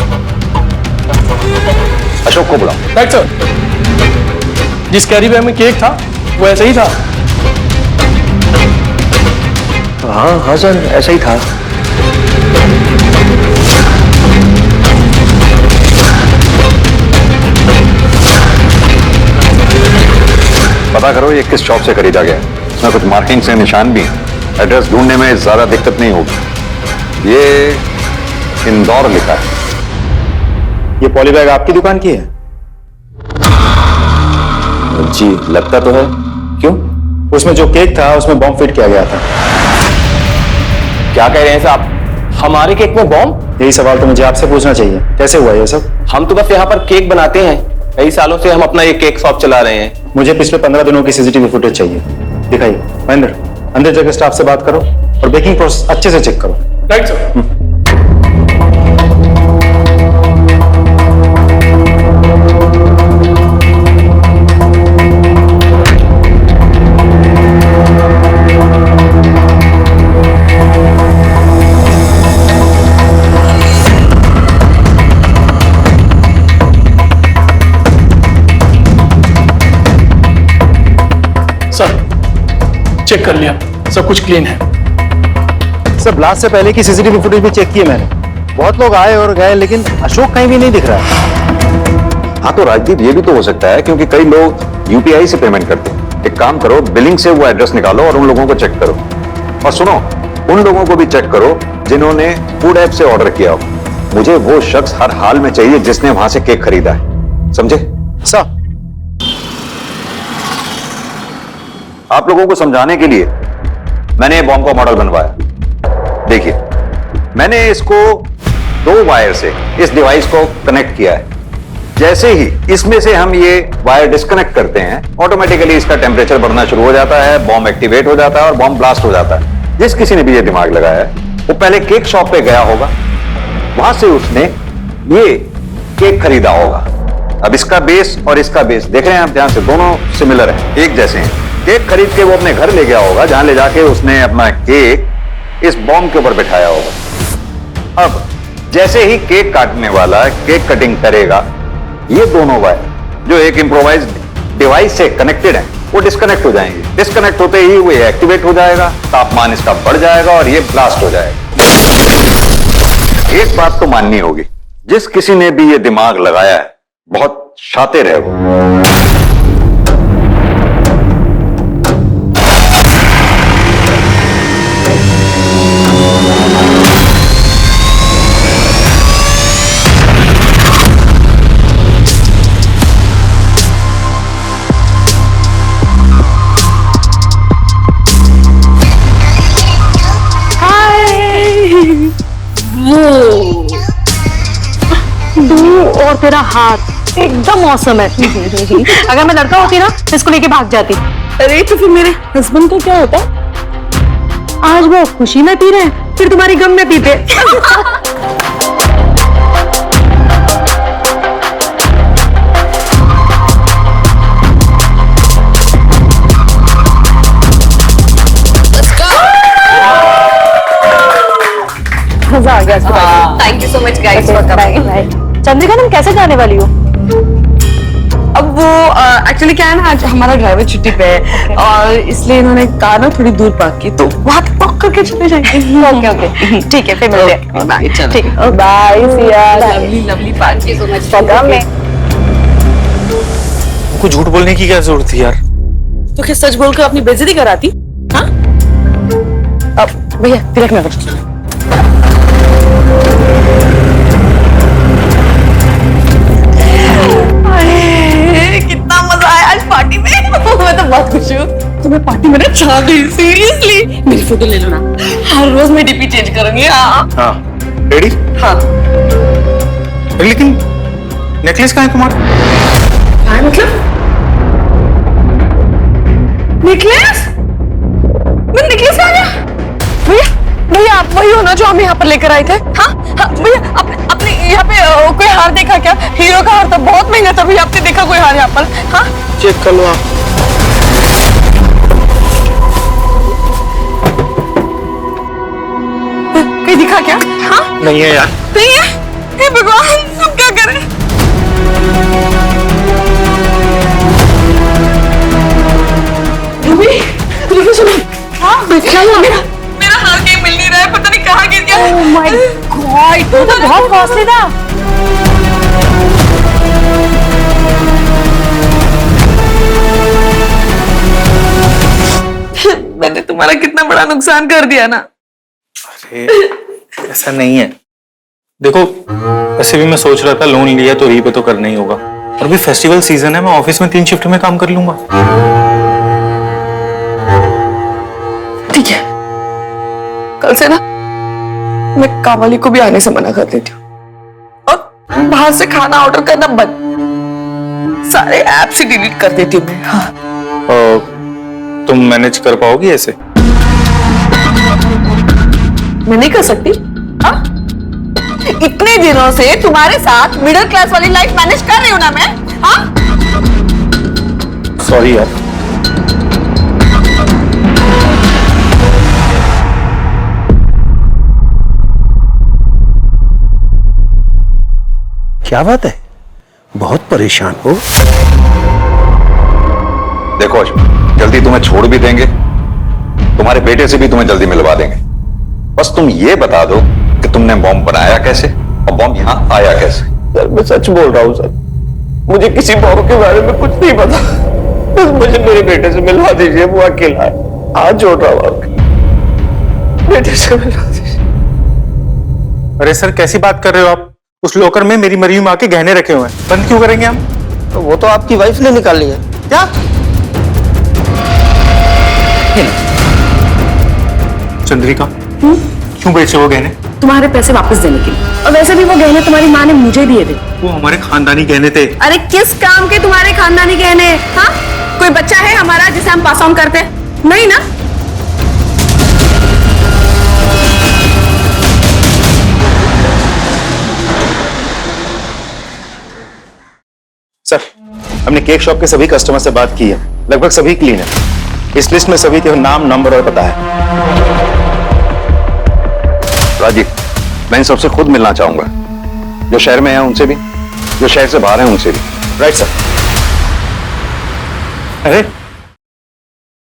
अशोक को बुलाओ। राइट सर, जिस कैरी बैग में केक था वो ऐसा ही था? हाँ हाँ सर, ऐसा ही था। पता करो ये किस शॉप से खरीदा गया। इसमें कुछ मार्किंग से निशान भी हैं। एड्रेस ढूंढने में ज्यादा दिक्कत नहीं होगी। ये इंदौर लिखा है। ये पॉली बैग आपकी दुकान की है? जी लगता तो है। क्यों? उसमें जो केक था उसमें बॉम्ब फिट किया गया था। क्या कह रहे हैं साहब? हमारे केक में बॉम्ब? यही सवाल तो मुझे आपसे पूछना चाहिए, कैसे हुआ ये सब? हम तो बस यहाँ पर केक बनाते हैं। कई सालों से हम अपना ये केक शॉप चला रहे हैं। मुझे पिछले 15 दिनों की सीसीटीवी फुटेज चाहिए। दिखाइए। महेंद्र, अंदर जाकर स्टाफ से बात करो और बेकिंग प्रोसेस अच्छे से चेक करो। Right sir. चेक कर लिया, सब कुछ क्लीन है। सर, ब्लास्ट से पहले की सीसीटीवी फुटेज भी चेक की है मैंने। बहुत लोग आए और गए, लेकिन अशोक कहीं भी नहीं दिख रहा है। हाँ तो राजदीप, ये भी तो हो सकता है क्योंकि कई लोग यूपीआई से पेमेंट करते हैं। एक काम करो, बिलिंग से वो एड्रेस निकालो और उन लोगों को चेक करो। और सुनो, उन लोगों को भी चेक करो जिन्होंने फूड ऐप से ऑर्डर किया हो। मुझे वो शख्स हर हाल में चाहिए जिसने वहां से केक खरीदा है। समझे? सर, आप लोगों को समझाने के लिए मैंने ये बॉम्ब का मॉडल बनवाया। देखिए, मैंने इसको 2 वायर से इस डिवाइस को कनेक्ट किया है। जैसे ही इसमें से हम ये वायर डिस्कनेक्ट करते हैं, ऑटोमेटिकली इसका टेम्परेचर बढ़ना शुरू हो जाता है, बॉम्ब एक्टिवेट हो जाता है और बॉम्ब ब्लास्ट हो जाता है। जिस किसी ने भी ये दिमाग लगाया है वो पहले केक शॉप पे गया होगा, वहां से उसने ये केक खरीदा होगा। अब इसका बेस और इसका बेस देख रहे हैं आप ध्यान से, दोनों सिमिलर हैं, एक जैसे हैं। केक खरीद के वो अपने घर ले गया होगा, जहां ले जाके उसने अपना केक इस बॉम्ब के ऊपर बिठाया होगा। अब जैसे ही केक काटने वाला केक कटिंग करेगा, ये दोनों वायर जो एक इंप्रोवाइज डिवाइस से कनेक्टेड है वो डिस्कनेक्ट हो जाएंगे। डिस्कनेक्ट होते ही वो एक्टिवेट हो जाएगा, तापमान इसका बढ़ जाएगा और ये ब्लास्ट हो जाएगा। एक बात तो माननी होगी, जिस किसी ने भी ये दिमाग लगाया है बहुत शातिर है वो। और तेरा हाथ एकदम मौसम है। अगर मैं लड़का होती ना तो इसको लेके भाग जाती। अरे तो फिर मेरे हस्बैंड का क्या होता? आज वो खुशी में पी रहे हैं, फिर तुम्हारी गम में पीते। मजा आ गया। Thank you so much guys for coming. Chandrika, तुम कैसे जाने वाली हो? अब वो एक्चुअली क्या है ना, आज हमारा ड्राइवर छुट्टी पे है और इसलिए इन्होंने कार ना थोड़ी दूर पार्क की, तो वहां तक वॉक करके चले जाएंगे। ओके ओके, ठीक है, फिर मिलते हैं। बाय। ठीक है, bye Siya. Lovely lovely park की सो मच फॉर कमिंग। कुछ झूठ बोलने की क्या जरूरत थी यार? तो क्या सच बोलकर अपनी बेइज्जती कराती? हाँ? अब भैया तिलक में बैठ। कितना मजा आया आज पार्टी में। मैं तो बहुत खुश हूँ। तो मैं पार्टी में ना छा गई, सीरियसली। मेरी फोटो ले लो ना, हर रोज मैं डीपी चेंज करूंगी। हाँ हाँ, रेडी? हाँ। लेकिन नेकलेस कहाँ है तुम्हारा? क्या मतलब? नेकलेस? मैं नेकलेस आ गया? भैया भैया, आप वही हो ना जो हम यहाँ पर लेकर आए थे? हाँ हाँ भैया, आपने यहाँ पे कोई हार देखा क्या? हीरो का हार था, बहुत महंगा था भैया। आपने देखा कोई हार यहाँ पर? हाँ, चेक कर लो आप। कहीं दिखा क्या? हाँ नहीं है यार। नहीं है? हे भगवान, हम क्या करें? मम्मी देखो सुनो। हाँ क्या हुआ? मेरा हाथ कहीं मिल नहीं रहा है, पता नहीं कहाँ गिर गया। ओह माय गॉड, तो बहुत कॉस्टली था। मैंने तुम्हारा कितना बड़ा नुकसान कर दिया ना। अरे ऐसा नहीं है, देखो वैसे भी मैं सोच रहा था लोन लिया तो रीपे तो करना ही होगा, और भी फेस्टिवल सीजन है, मैं ऑफिस में 3 शिफ्ट में काम कर लूंगा। ठीक है, कल से ना मैं कामली को भी आने से मना कर देती हूँ, और बाहर से खाना ऑर्डर करना बंद, सारे ऐप से डिलीट कर देती हूँ मैं। हाँ। तुम मैनेज कर पाओगी ऐसे? मैं नहीं कर सकती? हाँ? इतने दिनों से तुम्हारे साथ मिडिल क्लास वाली लाइफ मैनेज कर रही हूँ ना मैं। हाँ? सॉरी यार। क्या बात है, बहुत परेशान हो? देखो अशोक, जल्दी तुम्हें छोड़ भी देंगे, तुम्हारे बेटे से भी तुम्हें जल्दी मिलवा देंगे। बस तुम ये बता दो कि तुमने बॉम्ब बनाया कैसे और बॉम्ब यहाँ आया कैसे। सर मैं सच बोल रहा हूँ सर, मुझे किसी बॉम्ब के बारे में कुछ नहीं पता, बस मुझे मेरे बेटे से मिलवा दीजिए, वो अकेला है, हाथ जोड़ रहा हूँ आपके, बेटे से मिलवा दीजिए। अरे सर कैसी बात कर रहे हो आप? उस लॉकर में मेरी मरी हुई माँ के गहने रखे हुए हैं, बंद क्यों करेंगे हम? तो वो तो आपकी वाइफ ने निकाल लिया। क्या? चंद्रिका, क्यों बेचे वो गहने? तुम्हारे पैसे वापस देने के लिए, और वैसे भी वो गहने तुम्हारी माँ ने मुझे दिए थे। वो हमारे खानदानी गहने थे। अरे किस काम के तुम्हारे खानदानी गहने? हाँ? कोई बच्चा है हमारा जिसे हम पास ऑन करते? नहीं ना? सर हमने केक शॉप के सभी कस्टमर से बात की है, लगभग सभी क्लीन है। इस लिस्ट में सभी के नाम, नंबर और पता है। राजीव, मैं इन सबसे खुद मिलना चाहूंगा, जो शहर में है उनसे भी, जो शहर से बाहर है उनसे भी। Right sir. अरे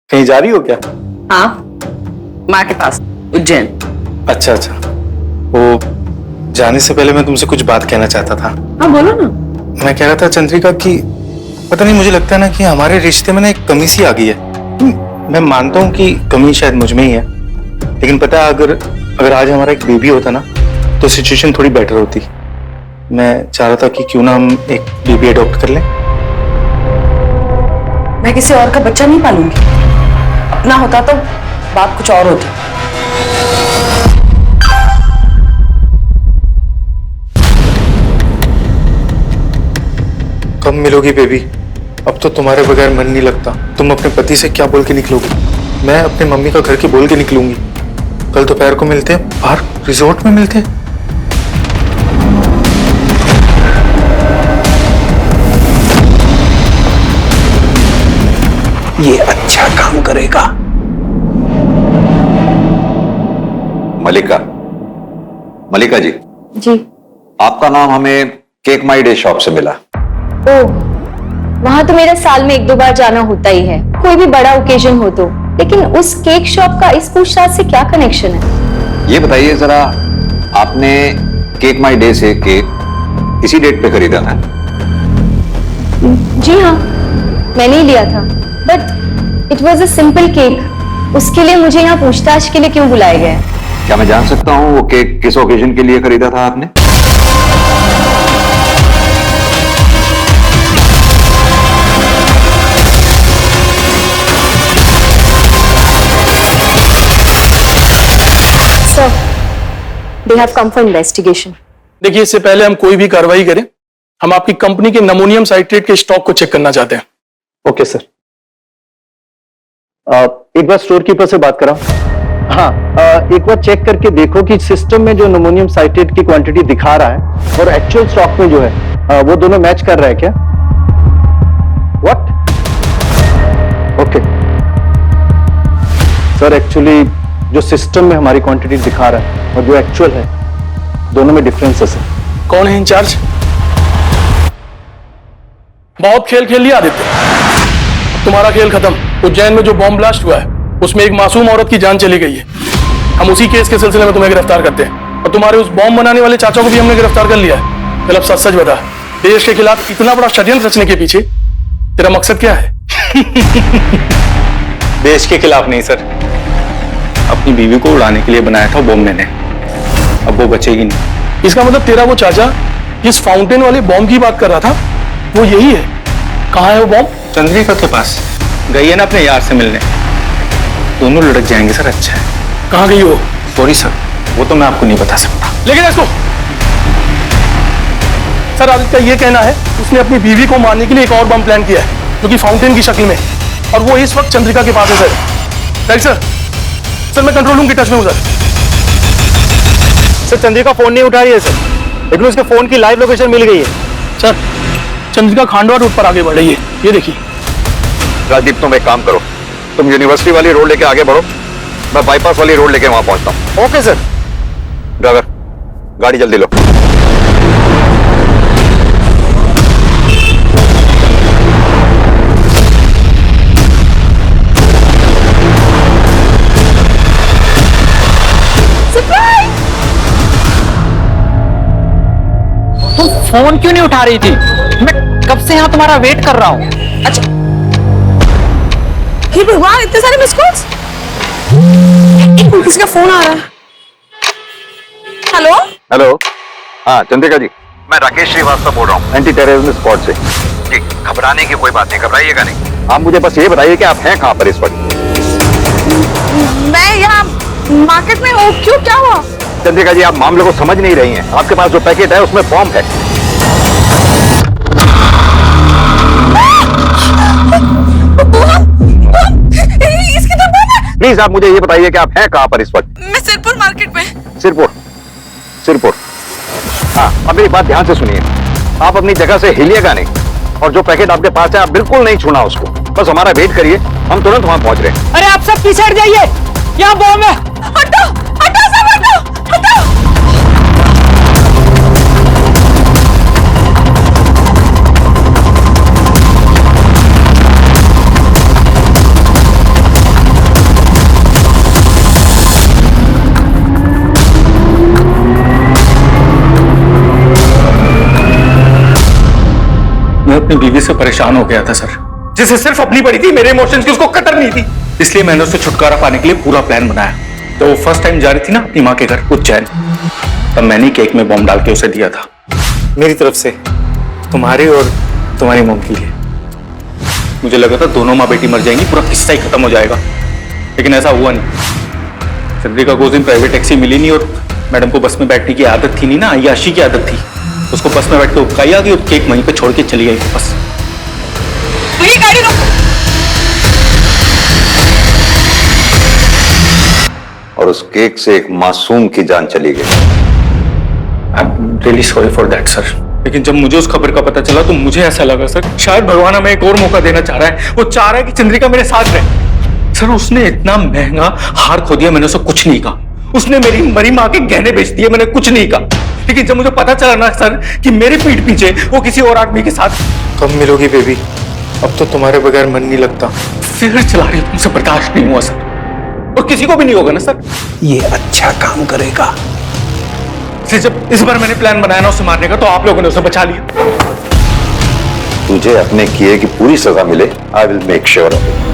कहीं जा रही हो क्या? हाँ, माँ के पास उज्जैन। अच्छा अच्छा, वो जाने से पहले मैं तुमसे कुछ बात कहना चाहता था। हाँ बोलो ना। मैं कह रहा था चंद्रिका कि पता नहीं, मुझे लगता है ना कि हमारे रिश्ते में ना एक कमी सी आ गई है। मैं मानता हूँ कि कमी शायद मुझ में ही है, लेकिन पता है अगर आज हमारा एक बेबी होता ना तो सिचुएशन थोड़ी बेटर होती। मैं चाह रहा था कि क्यों ना हम एक बेबी अडॉप्ट कर लें। मैं किसी और का बच्चा नहीं पालूंगी, अपना होता तो बात कुछ और होती। कब मिलोगी बेबी? अब तो तुम्हारे बगैर मन नहीं लगता। तुम अपने पति से क्या बोल के निकलोगी? मैं अपनी मम्मी का घर के बोल के निकलूंगी। कल दोपहर को मिलते हैं, बाहर रिजॉर्ट में मिलते हैं। ये अच्छा काम करेगा। मलिका जी। जी। आपका नाम हमें केक माई डे शॉप से मिला। ओह, वहां तो मेरा साल में 1-2 बार जाना होता ही है, कोई भी बड़ा ओकेजन हो तो। लेकिन उस केक शॉप का इस पूछताछ से क्या कनेक्शन है? ये बताइए जरा, आपने केक माई डे से केक इसी डेट पे खरीदा ना? जी हाँ, मैंने ही लिया था, but it was a simple cake. उसके लिए मुझे यहाँ पूछताछ के लिए क्यों बुलाया गया? क्या मैं जान सकता हूँ वो केक किस ओकेजन के लिए खरीदा था आपने? Sir, they have come for investigation. देखिए, इससे पहले हम कोई भी कार्रवाई करें, हम आपकी कंपनी के नमोनियम साइट्रेट के स्टॉक को चेक करना चाहते हैं। Okay sir. एक बार स्टोर कीपर से बात कराओ। हाँ, एक बार चेक करके देखो कि सिस्टम में जो नमोनियम साइट्रेट की क्वांटिटी दिखा रहा है और एक्चुअल स्टॉक में जो है वो दोनों मैच कर रहा है क्या? व्हाट? ओके सर, एक्चुअली जो सिस्टम में हमारी क्वांटिटी दिखा रहा है और जो एक्चुअल है, दोनों में डिफरेंसेस है। कौन है इंचार्ज? बहुत खेल खेल लिया आदित्य, तुम्हारा खेल खत्म। उज्जैन में जो बॉम्ब ब्लास्ट हुआ है उसमें एक मासूम औरत की जान चली गई है। हम उसी केस के सिलसिले में तुम्हें गिरफ्तार करते हैं और तुम्हारे उस बॉम्ब बनाने वाले चाचा को भी हमने गिरफ्तार कर लिया है। चल अब सच सच बता, देश के खिलाफ इतना बड़ा षड्यंत्र रचने के पीछे तेरा मकसद क्या है? देश के खिलाफ नहीं सर, अपनी बीवी को उड़ाने के लिए बनाया था बॉम्ब मैंने। अब वो बचेगी नहीं। इसका मतलब तेरा वो चाचा जिस फाउंटेन वाले बॉम्ब की बात कर रहा था वो यही है। कहाँ है वो बॉम्ब? चंद्रिका के पास गई है ना अपने यार से मिलने। दोनों लुढ़क जाएंगे सर, अच्छा है। कहाँ गई वो? सॉरी सर, वो तो मैं आपको नहीं बता सकता। लेकिन इसको सर, आदित्य ये कहना है उसने अपनी बीवी को मारने के लिए एक और बम प्लान किया है जो कि फाउंटेन की शक्ल में, और वो इस वक्त चंद्रिका के पास है सर। Right sir? सर मैं कंट्रोल रूम के टच में हूँ सर। सर चंद्रिका फोन नहीं उठा रही है सर, लेकिन उसके फोन की लाइव लोकेशन मिल गई है। सर चंद्रिका खांडवा रोड पर आगे बढ़ रही है, ये देखिए। राजदीप तुम एक काम करो, तुम यूनिवर्सिटी वाली रोड लेके आगे बढ़ो, मैं बाईपास वाली रोड लेके वहां पहुंचता हूं। Okay sir. ड्राइवर गाड़ी जल्दी लो। तुम फोन क्यों नहीं उठा रही थी? मैं कब से यहाँ तुम्हारा वेट कर रहा हूँ। अच्छा, हे भगवान, इतने सारे मिस कॉल्स। किसी का फोन आ रहा है। हेलो हेलो, हाँ चंद्रिका जी, मैं राकेश श्रीवास्तव बोल रहा हूँ एंटी टेररिज्म स्क्वाड से। जी, घबराने की कोई बात नहीं, घबराइएगा नहीं। आप मुझे बस ये बताइए कि आप हैं कहाँ पर इस वक्त? मैं यहाँ मार्केट में हूँ। क्यों, क्या हुआ? चंद्रिका जी, आप मामले को समझ नहीं रही हैं। आपके पास जो पैकेट है उसमें बॉम्ब है। इसकी तो बम है। प्लीज आप मुझे ये बताइए कि आप हैं कहाँ पर इस वक्त? मैं सिरपुर मार्केट में। सिरपुर? सिरपुर, हाँ। अब मेरी बात ध्यान से सुनिए, आप अपनी जगह से हिलिएगा नहीं, और जो पैकेट आपके पास है आप बिल्कुल नहीं छूना उसको। बस हमारा वेट करिए, हम तुरंत वहां पहुंच रहे हैं। अरे आप सब पीछे हट जाइए, यहाँ बॉम्ब है। हटो हटो सब, हटो हटो। मैं अपनी बीवी से परेशान हो गया था सर, जिसे सिर्फ अपनी पड़ी थी, मेरे इमोशंस की उसको कतर नहीं थी। इसलिए मैंने उससे छुटकारा पाने के लिए पूरा प्लान बनाया। तो वो फर्स्ट टाइम जा रही थी ना अपनी माँ के घर उज्जैन, तब मैंने केक में बॉम्ब डाल के उसे दिया था, मेरी तरफ से तुम्हारी और तुम्हारी मॉम के लिए। मुझे लगा था दोनों माँ बेटी मर जाएंगी, पूरा किस्सा ही खत्म हो जाएगा, लेकिन ऐसा हुआ नहीं। चंद्रिका को उस दिन प्राइवेट टैक्सी मिली नहीं, और मैडम को बस में बैठने की आदत थी नहीं ना, अय्याशी की आदत थी। उसको बस में बैठ के उबकाई आ गई और केक वहीं पे छोड़ के चली गई बस। वही गाड़ी रोक। और उस केक से एक मासूम की जान चली गई। I am really sorry for that sir. लेकिन जब मुझे उस खबर का पता चला तो मुझे ऐसा लगा सर, शायद भगवान हमें एक और मौका देना चाह रहा है। वो चाह रहा है कि चंद्रिका मेरे साथ रहे। सर उसने इतना महंगा हार खो दिया, मैंने उसे कुछ नहीं कहा। उसने मेरी मरी माँ के गहने बेच दिए, मैंने कुछ नहीं कहा। लेकिन जब मुझे पता चला ना सर कि मेरी पीठ पीछे वो किसी और आदमी के साथ। कब मिलोगी बेबी? अब तो तुम्हारे बगैर मन नहीं लगता। फिर चला रही हूँ, तुमसे बर्दाश्त नहीं हुआ सर, और किसी को भी नहीं होगा ना सर। ये अच्छा काम करेगा। फिर जब इस बार मैंने प्लान बनाया ना उसे मारने का, तो आप लोगों ने उसे बचा लिया। तुझे अपने किए की पूरी सजा मिले, I will make sure of it.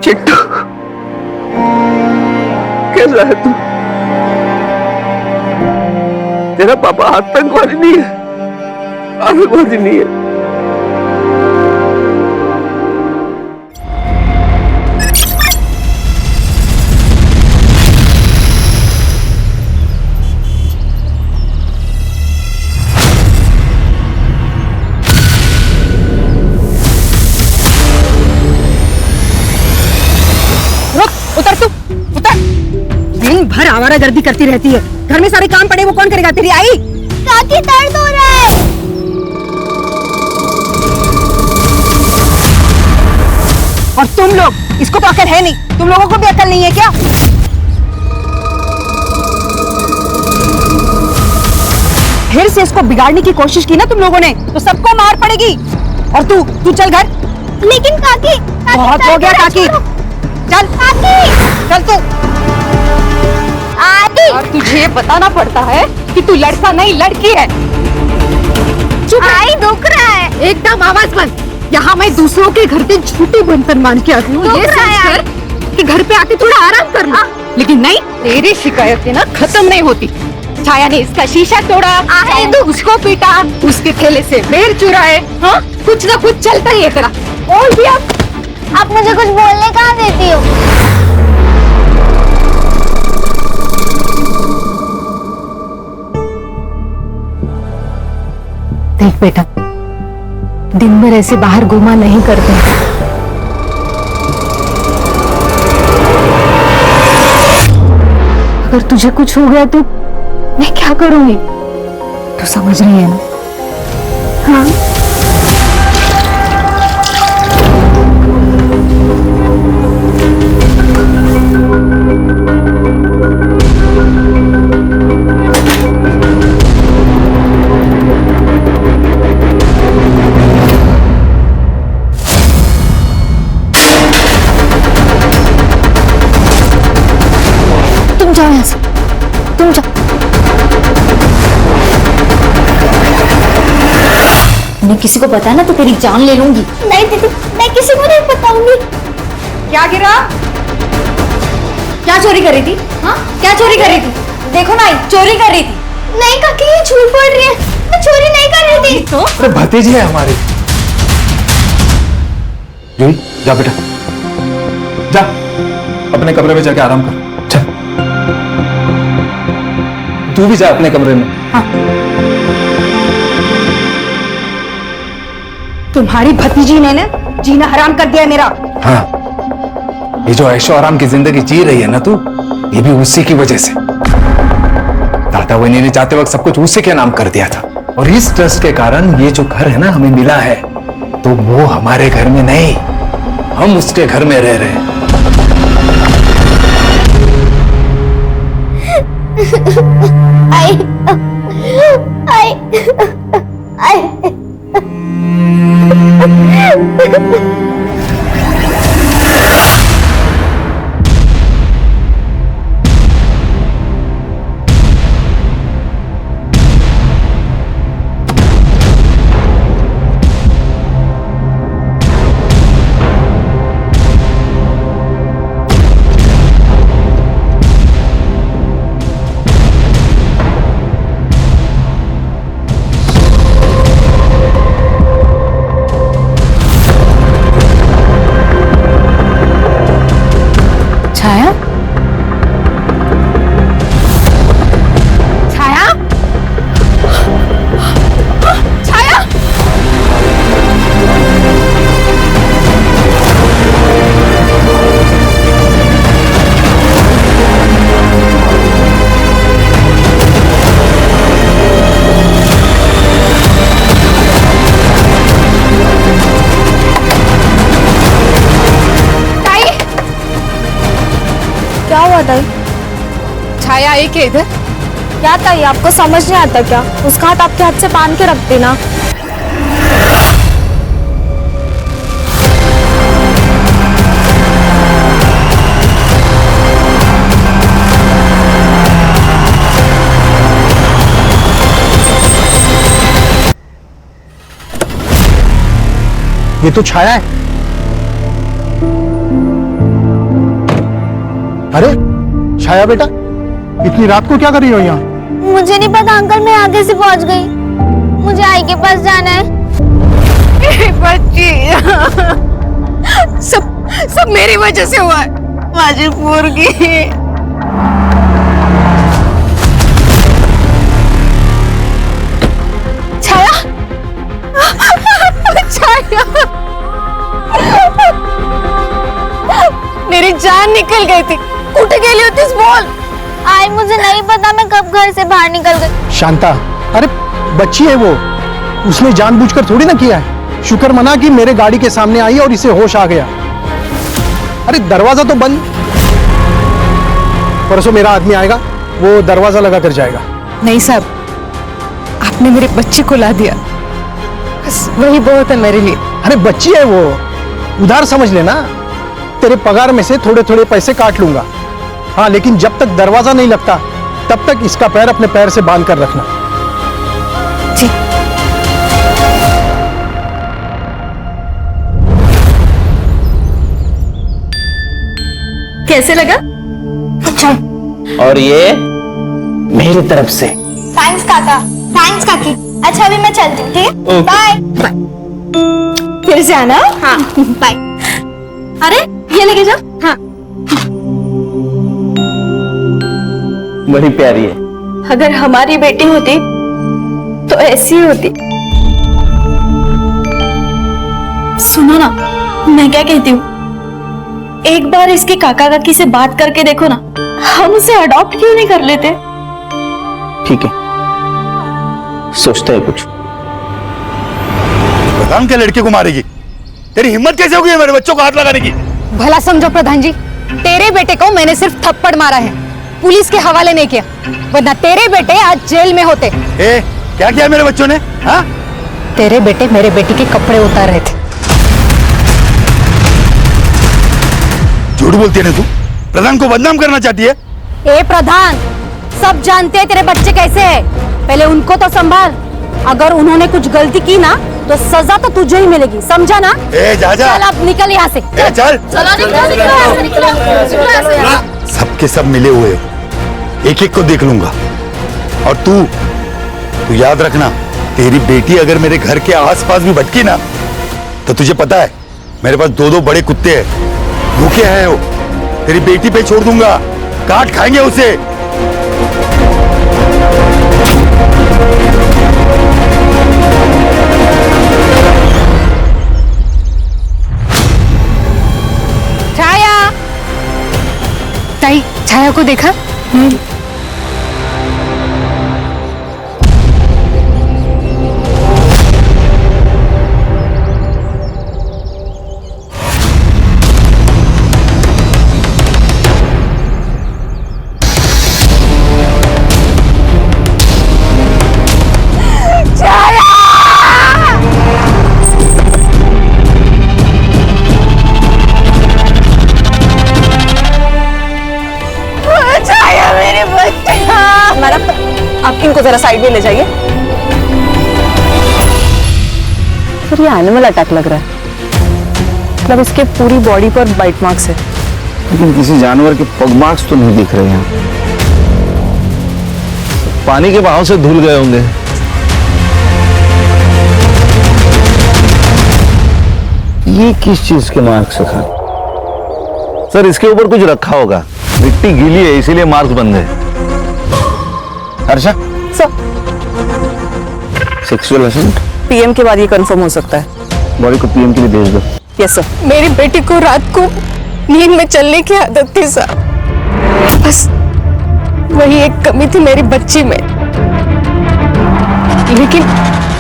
Chittu, कैसा है तू? तेरा पापा आतंकवादी नहीं है, आतंकवादी नहीं है। उतर तू, उतर। दिन भर आवारागर्दी करती रहती है, घर में सारे काम पड़े वो कौन करेगा? तेरी आई। काकी दर्द हो रहा है। और तुम लोग इसको तो अकल है नहीं, तुम लोगों को भी अकल नहीं है क्या? फिर से इसको बिगाड़ने की कोशिश की ना तुम लोगों ने तो सबको मार पड़ेगी। और तू चल घर। लेकिन काकी, बहुत हो गया काकी, चल चल तू। और तुझे बताना पड़ता है कि तू लड़का नहीं लड़की है। चुप आई दुख रहा है। एकदम आवाज बंद। यहाँ मैं दूसरों के घर पे झूठी बंधन मान के आती हूँ ये सोचकर कि घर पे आके थोड़ा आराम कर लूं। लेकिन नहीं, तेरी शिकायतें ना खत्म नहीं होती। छाया ने इसका शीशा तोड़ा, उसको पीटा, उसके ठेले से बेर चुराए, हाँ कुछ ना कुछ चलता ही है तेरा। और भी आप मुझे कुछ बोलने कहाँ देती हो? देख बेटा, दिन भर ऐसे बाहर घुमा नहीं करते। अगर तुझे कुछ हो गया तो मैं क्या करूंगी? तो समझ रही है ना? हाँ। तुम जाओ यहाँ से, तुम जाओ। मैं किसी को पता ना तो तेरी जान ले लूंगी। नहीं दीदी, मैं किसी को नहीं बताऊंगी। क्या गिरा? क्या चोरी कर रही थी? हाँ क्या चोरी कर रही थी? देखो ना, चोरी कर रही थी। नहीं काकी, ये झूठ बोल रही है, मैं चोरी नहीं कर रही थी। तो अरे भतीजी है हमारी। जूही जा बेटा, जा अपने कमरे में जाके आराम कर। चल तू भी जा अपने कमरे में। हाँ। तुम्हारी भतीजी ने ना जीना हराम कर दिया मेरा। हाँ, ये जो ऐशो आराम की जिंदगी जी रही है ना तू, ये भी उसी की वजह से। दादा वही ने जाते वक्त सब कुछ उसी के नाम कर दिया था, और इस ट्रस्ट के कारण ये जो घर है ना हमें मिला है, तो वो हमारे घर में नहीं, हम उसके घर में रह रहे हैं। छाया, छाया, छाया, क्या हुआ ताई? छाया एक है इधर। क्या ताई, आपको समझ नहीं आता क्या? उसका हाथ आपके हाथ से बांध के रख देना। ये तो छाया है। अरे छाया बेटा, इतनी रात को क्या कर रही हो यहाँ? मुझे नहीं पता अंकल, मैं आगे से पहुंच गई। मुझे आई के पास जाना है। बच्ची, सब मेरी वजह से हुआ है। माझी पोरगी। छाया, छाया, मेरी जान निकल गई थी। कुठे गेली होतीस बोल? आई मुझे नहीं पता मैं कब घर से बाहर निकल गई। शांता, अरे बच्ची है वो, उसने जानबूझकर थोड़ी ना किया है। शुक्र मना कि मेरे गाड़ी के सामने आई और इसे होश आ गया। अरे दरवाजा तो बंद। परसों मेरा आदमी आएगा, वो दरवाजा लगा कर जाएगा। नहीं साहब, आपने मेरे बच्चे को ला दिया, बस वही बहुत है मेरे लिए। अरे बच्ची है वो, उधार समझ लेना। तेरे पगार में से थोड़े थोड़े पैसे काट लूंगा। हाँ, लेकिन जब तक दरवाजा नहीं लगता तब तक इसका पैर अपने पैर से बांध कर रखना। जी। कैसे लगा? अच्छा। और ये मेरी तरफ से। थैंक्स काका। थैंक्स काकी। अच्छा अभी मैं चलती हूँ, ठीक है? बाय। फिर से आना। हाँ बाय। अरे ये लेके जाओ। हाँ। बड़ी प्यारी है। अगर हमारी बेटी होती तो ऐसी ही होती। सुनो ना, मैं क्या कहती हूँ, एक बार इसके काका काकी से बात करके देखो ना, हम उसे अडॉप्ट क्यों नहीं कर लेते? ठीक है, सोचते हैं कुछ। प्रधान के लड़के को मारेगी? तेरी हिम्मत कैसे होगी मेरे बच्चों को हाथ लगाने की? भला समझो प्रधान जी, तेरे बेटे को मैंने सिर्फ थप्पड़ मारा है, पुलिस के हवाले नहीं किया, वरना तेरे बेटे आज जेल में होते। ए, क्या किया मेरे बच्चों ने? हाँ? तेरे बेटे मेरे बेटी के कपड़े उतार रहे थे। झूठ बोलती है ना तू? प्रधान को बदनाम करना चाहती है? ए प्रधान, सब जानते हैं तेरे बच्चे कैसे हैं, पहले उनको तो संभाल। अगर उन्होंने कुछ गलती की ना तो सजा तो तुझे ही मिलेगी, समझा ना? ए जा जा। चल अब निकल यहाँ से। ए चल। चलो निकलो। सबके सब मिले हुए, एक एक को देख लूंगा। और तू याद रखना, तेरी बेटी अगर मेरे घर के आसपास भी भटकी ना, तो तुझे पता है मेरे पास दो दो बड़े कुत्ते हैं, भूखे हैं वो, तेरी बेटी पे छोड़ दूंगा, काट खाएंगे उसे। छाया, ताई छाया को देखा? आप इनको जरा साइड में ले जाइए। फिर ये एनिमल अटैक लग रहा है, मतलब इसके पूरी बॉडी पर बाइट मार्क्स है। लेकिन किसी जानवर के पग मार्क्स तो नहीं दिख रहे यहाँ। पानी के बहाव से धुल गए होंगे। ये किस चीज के मार्क्स है सर? इसके ऊपर कुछ रखा होगा, मिट्टी गीली है इसीलिए मार्क्स बन गए। Harsha sir, sexual assault PM के बाद ये कंफर्म हो सकता है। बॉडी को पीएम के लिए भेज दो। Yes sir. मेरी बेटी को रात को नींद में चलने की आदत थी साहब, बस वही एक कमी थी मेरी बच्ची में। लेकिन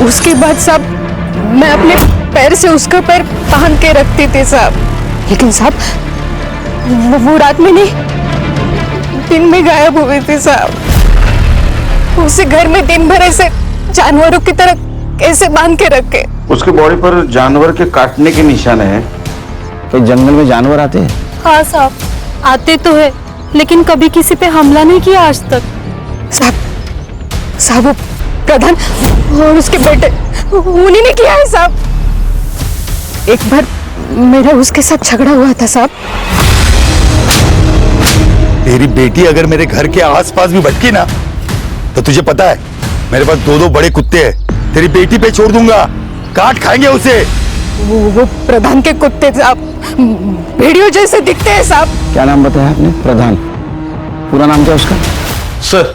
उसके बाद साहब मैं अपने पैर से उसका पैर बांध के रखती थी साहब, लेकिन साहब वो रात में नहीं, दिन में गायब हुई थी साहब। उसे घर में दिन भर ऐसे जानवरों की तरह कैसे बांध के रखे? उसके बॉडी पर जानवर के काटने के निशान है। तो जंगल में जानवर आते हैं? हाँ साहब, आते तो है, लेकिन कभी किसी पे हमला नहीं किया आज तक। साहब वो प्रधान और उसके बेटे उन्हीं ने किया है साहब। एक बार मेरा उसके साथ झगड़ा हुआ था साहब। तेरी बेटी अगर मेरे घर के आसपास भी भटकी ना, तो तुझे पता है मेरे पास दो दो बड़े कुत्ते हैं, तेरी बेटी पे छोड़ दूंगा, काट खाएंगे उसे। वो प्रधान के कुत्ते साहब भेड़ियों जैसे दिखते हैं साहब। क्या नाम बताया आपने? प्रधान। पूरा नाम क्या उसका? सर,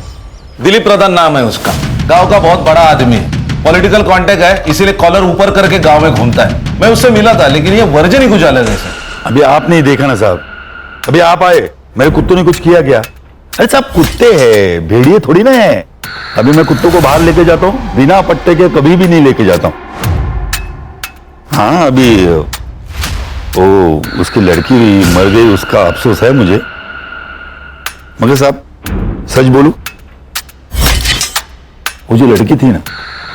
दिलीप प्रधान नाम है उसका। गांव का बहुत बड़ा आदमी है, पॉलिटिकल कांटेक्ट है, इसीलिए कॉलर ऊपर करके गांव में घूमता है। मैं उससे मिला था, लेकिन ये वर्जन ही कुछ अलग है सर। अभी आप नहीं देखा ना साहब, अभी आप आए, मेरे कुत्तों ने कुछ किया क्या? अरे साहब कुत्ते हैं, भेड़िए थोड़ी ना है। अभी मैं कुत्तों को बाहर लेके जाता हूँ, बिना पट्टे के कभी भी नहीं लेके जाता हूँ। हाँ अभी ओ, उसकी लड़की मर गई, उसका अफसोस है मुझे, मगर साहब सच बोलूं, वो जो लड़की थी ना,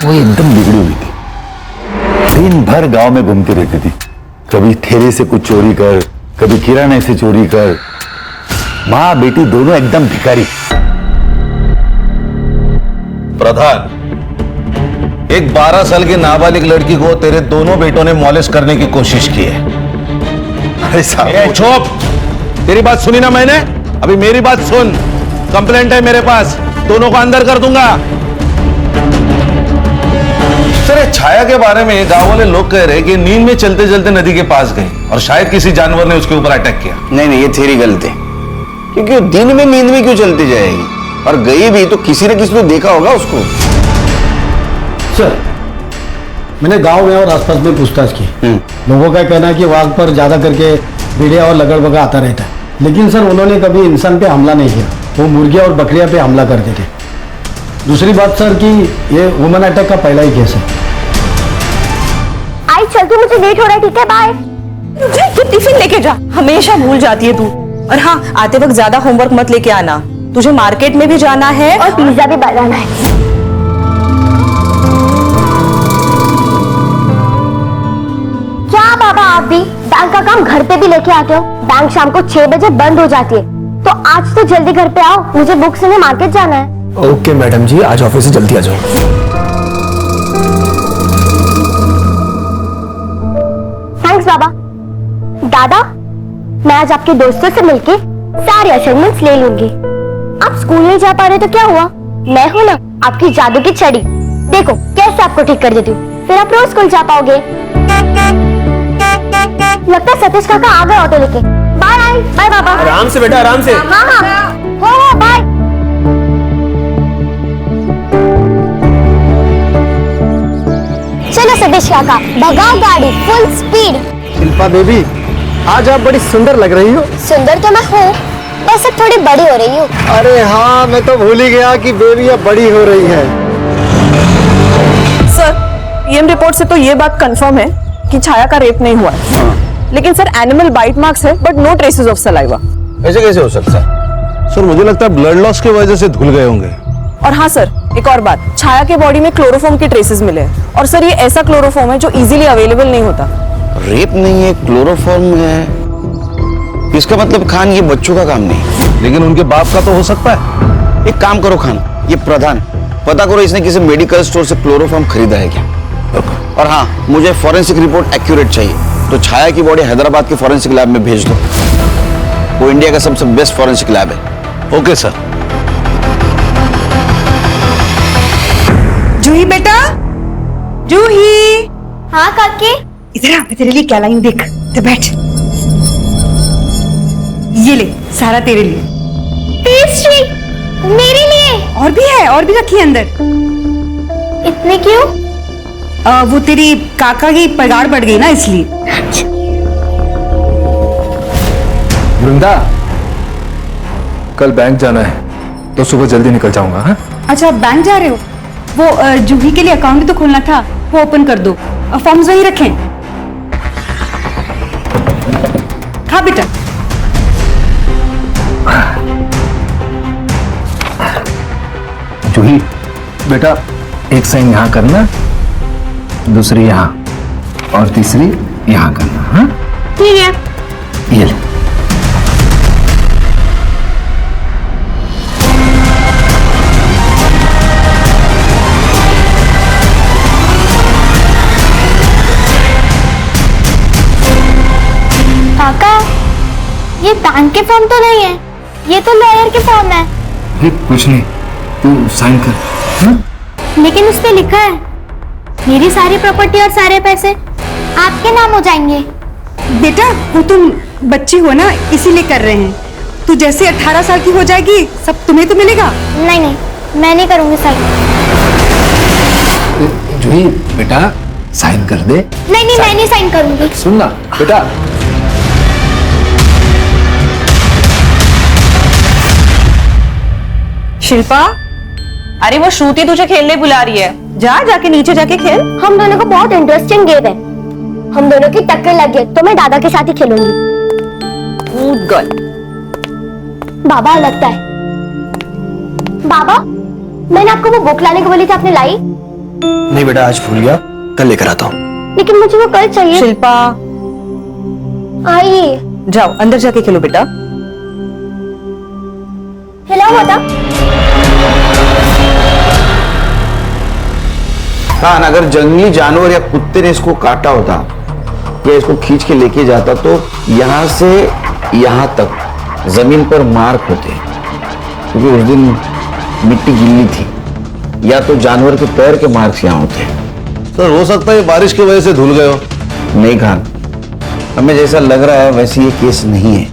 वो एकदम बिगड़ी हुई थी। दिन भर गांव में घूमती रहती थी, कभी ठेले से कुछ चोरी कर, कभी किराने से चोरी कर। माँ बेटी दोनों एकदम भिखारी। प्रधान, एक 12 साल की नाबालिग लड़की को तेरे दोनों बेटों ने मॉलेस्ट करने की कोशिश की है। अरे साहब चुप, तेरी बात सुनी ना मैंने, अभी मेरी बात सुन। कंप्लेंट है मेरे पास, दोनों को अंदर कर दूंगा। सर, छाया के बारे में गांव वाले लोग कह रहे कि नींद में चलते चलते नदी के पास गई और शायद किसी जानवर ने उसके ऊपर अटैक किया। नहीं, ये थ्योरी गलत है, क्योंकि दिन में नींद में क्यों चलती जाएगी, और गई भी तो किसी न किसी ने देखा होगा उसको। सर, मैंने गांव में और आसपास में पूछताछ की। लोगों का कहना है कि वाघ पर ज्यादा करके भेड़िया और लगड़बगा आता रहता है, लेकिन सर उन्होंने कभी इंसान पे हमला नहीं किया, वो मुर्गियां और बकरियां पे हमला करते थे। दूसरी बात सर कि ये वुमन अटैक का पहला ही केस है। आई चलती, मुझे लेट हो रहा है, ठीक है, बाय। तू टिफिन लेके जा, हमेशा भूल जाती है तू। और हाँ, आते वक्त ज्यादा होमवर्क मत लेके आना, तुझे मार्केट में भी जाना है और पिज्जा भी बनाना है। क्या बाबा, आप भी बैंक का काम घर पे भी लेके आते हो? बैंक शाम को 6 बजे बंद हो जाती है, तो आज तो जल्दी घर पे आओ, मुझे बुक्स लेने मार्केट जाना है। ओके मैडम जी, आज ऑफिस से जल्दी आ जाओ। थैंक्स बाबा। दादा, मैं आज आपके दोस्तों से मिलके सारे असाइनमेंट्स ले लूंगी। आप स्कूल नहीं जा पा रहे तो क्या हुआ, मैं हूं ना आपकी जादू की छड़ी, देखो कैसे आपको ठीक कर देती हूँ, फिर आप रोज स्कूल जा पाओगे। लगता है सतीश काका आ गए ऑटो लेके। बाय बाय बाबा। आराम से बेटा, आराम से। हाँ हाँ, हो बाय। चलो सतीश काका, भगाओ गाड़ी फुल स्पीड। शिल्पा बेबी, आज आप बड़ी सुंदर लग रही हो। सुंदर तो मैं हूँ, बस अब थोड़ी बड़ी हो रही हूँ। अरे हाँ, मैं तो भूल ही गया कि बेबी अब बड़ी हो रही है। सर, पीएम रिपोर्ट से तो ये बात कंफर्म है कि छाया का रेप नहीं हुआ है। लेकिन सर, एनिमल बाइट मार्क्स है but no traces of saliva. ऐसे कैसे हो सकता है? सर, मुझे लगता है ब्लड लॉस की वजह से धुल गए होंगे। और हाँ सर, एक और बात, छाया के बॉडी में क्लोरोफॉर्म के ट्रेसेस मिले हैं, और सर ये ऐसा क्लोरोफॉर्म है जो इजीली अवेलेबल नहीं होता। रेप नहीं है, क्लोरोफॉर्म है, इसका मतलब खान ये बच्चों का काम नहीं, लेकिन उनके बाप का तो हो सकता है। एक काम करो खान, ये प्रधान, पता करो इसने किसी मेडिकल स्टोर से क्लोरोफॉर्म खरीदा है क्या। और हाँ, मुझे फॉरेंसिक रिपोर्ट एक्यूरेट चाहिए, तो छाया की बॉडी हैदराबाद के फॉरेंसिक लैब में भेज दो, वो इंडिया का सबसे बेस्ट फॉरेंसिक लैब है। Okay sir. जूही बेटा, जूही। हाँ काकी। इधर आ, मैं तेरे लिए क्या लाई हूं, देख, तो बैठ। ये ले, सारा तेरे लिए। पेस्ट्री मेरे लिए? और भी है, और भी रखी है अंदर। इतने क्यों? वो तेरी काका की पगार बढ़ गई ना, इसलिए। वृंदा, कल बैंक जाना है तो सुबह जल्दी निकल जाऊंगा। हाँ? अच्छा, बैंक जा रहे हो? वो जूही के लिए अकाउंट भी तो खोलना था, वो ओपन कर दो, फॉर्म्स वहीं रखें। हाँ बेटा। जूही बेटा, एक साइन यहाँ करना, दूसरी यहाँ और तीसरी यहाँ करना। हाँ ठीक है। ये ले। काका, ये बैंक के फॉर्म तो नहीं है, ये तो लॉयर के फॉर्म है। कुछ नहीं, तू साइन कर। हाँ? लेकिन उस पे लिखा है मेरी सारी प्रॉपर्टी और सारे पैसे आपके नाम हो जाएंगे। बेटा, वो तुम बच्ची हो ना, इसीलिए कर रहे हैं। तू जैसे 18 साल की हो जाएगी, सब तुम्हें तो मिलेगा। नहीं नहीं, मैं नहीं करूंगी साइन। जूही बेटा, साइन कर दे। नहीं नहीं, मैं नहीं साइन करूंगी। सुन ना बेटा। शिल्पा, अरे वो श्रुति तुझे खेलने बुला रही है, जा जाके नीचे जाके खेल। हम दोनों को बहुत इंटरेस्टिंग गेम है, हम दोनों की टक्कर लग गई तो मैं दादा के साथ ही खेलूंगी। Good girl. बाबा लगता है। बाबा, मैंने आपको वो बुक लाने को बोली थी, आपने लाई? नहीं बेटा, आज भूल गया, कल लेकर आता हूँ। लेकिन मुझे वो कल चाहिए। शिल्पा, आइए। जाओ अंदर जाके खेलो बेटा। हेलो माता। खान, अगर जंगली जानवर या कुत्ते ने इसको काटा होता या इसको खींच के लेके जाता तो यहां से यहां तक जमीन पर मार्क होते, क्योंकि उस दिन मिट्टी गिल्ली थी, या तो जानवर के पैर के मार्क्स यहां होते। सर हो सकता है बारिश की वजह से धुल गए हो। नहीं खान, हमें जैसा लग रहा है वैसे ये केस नहीं है।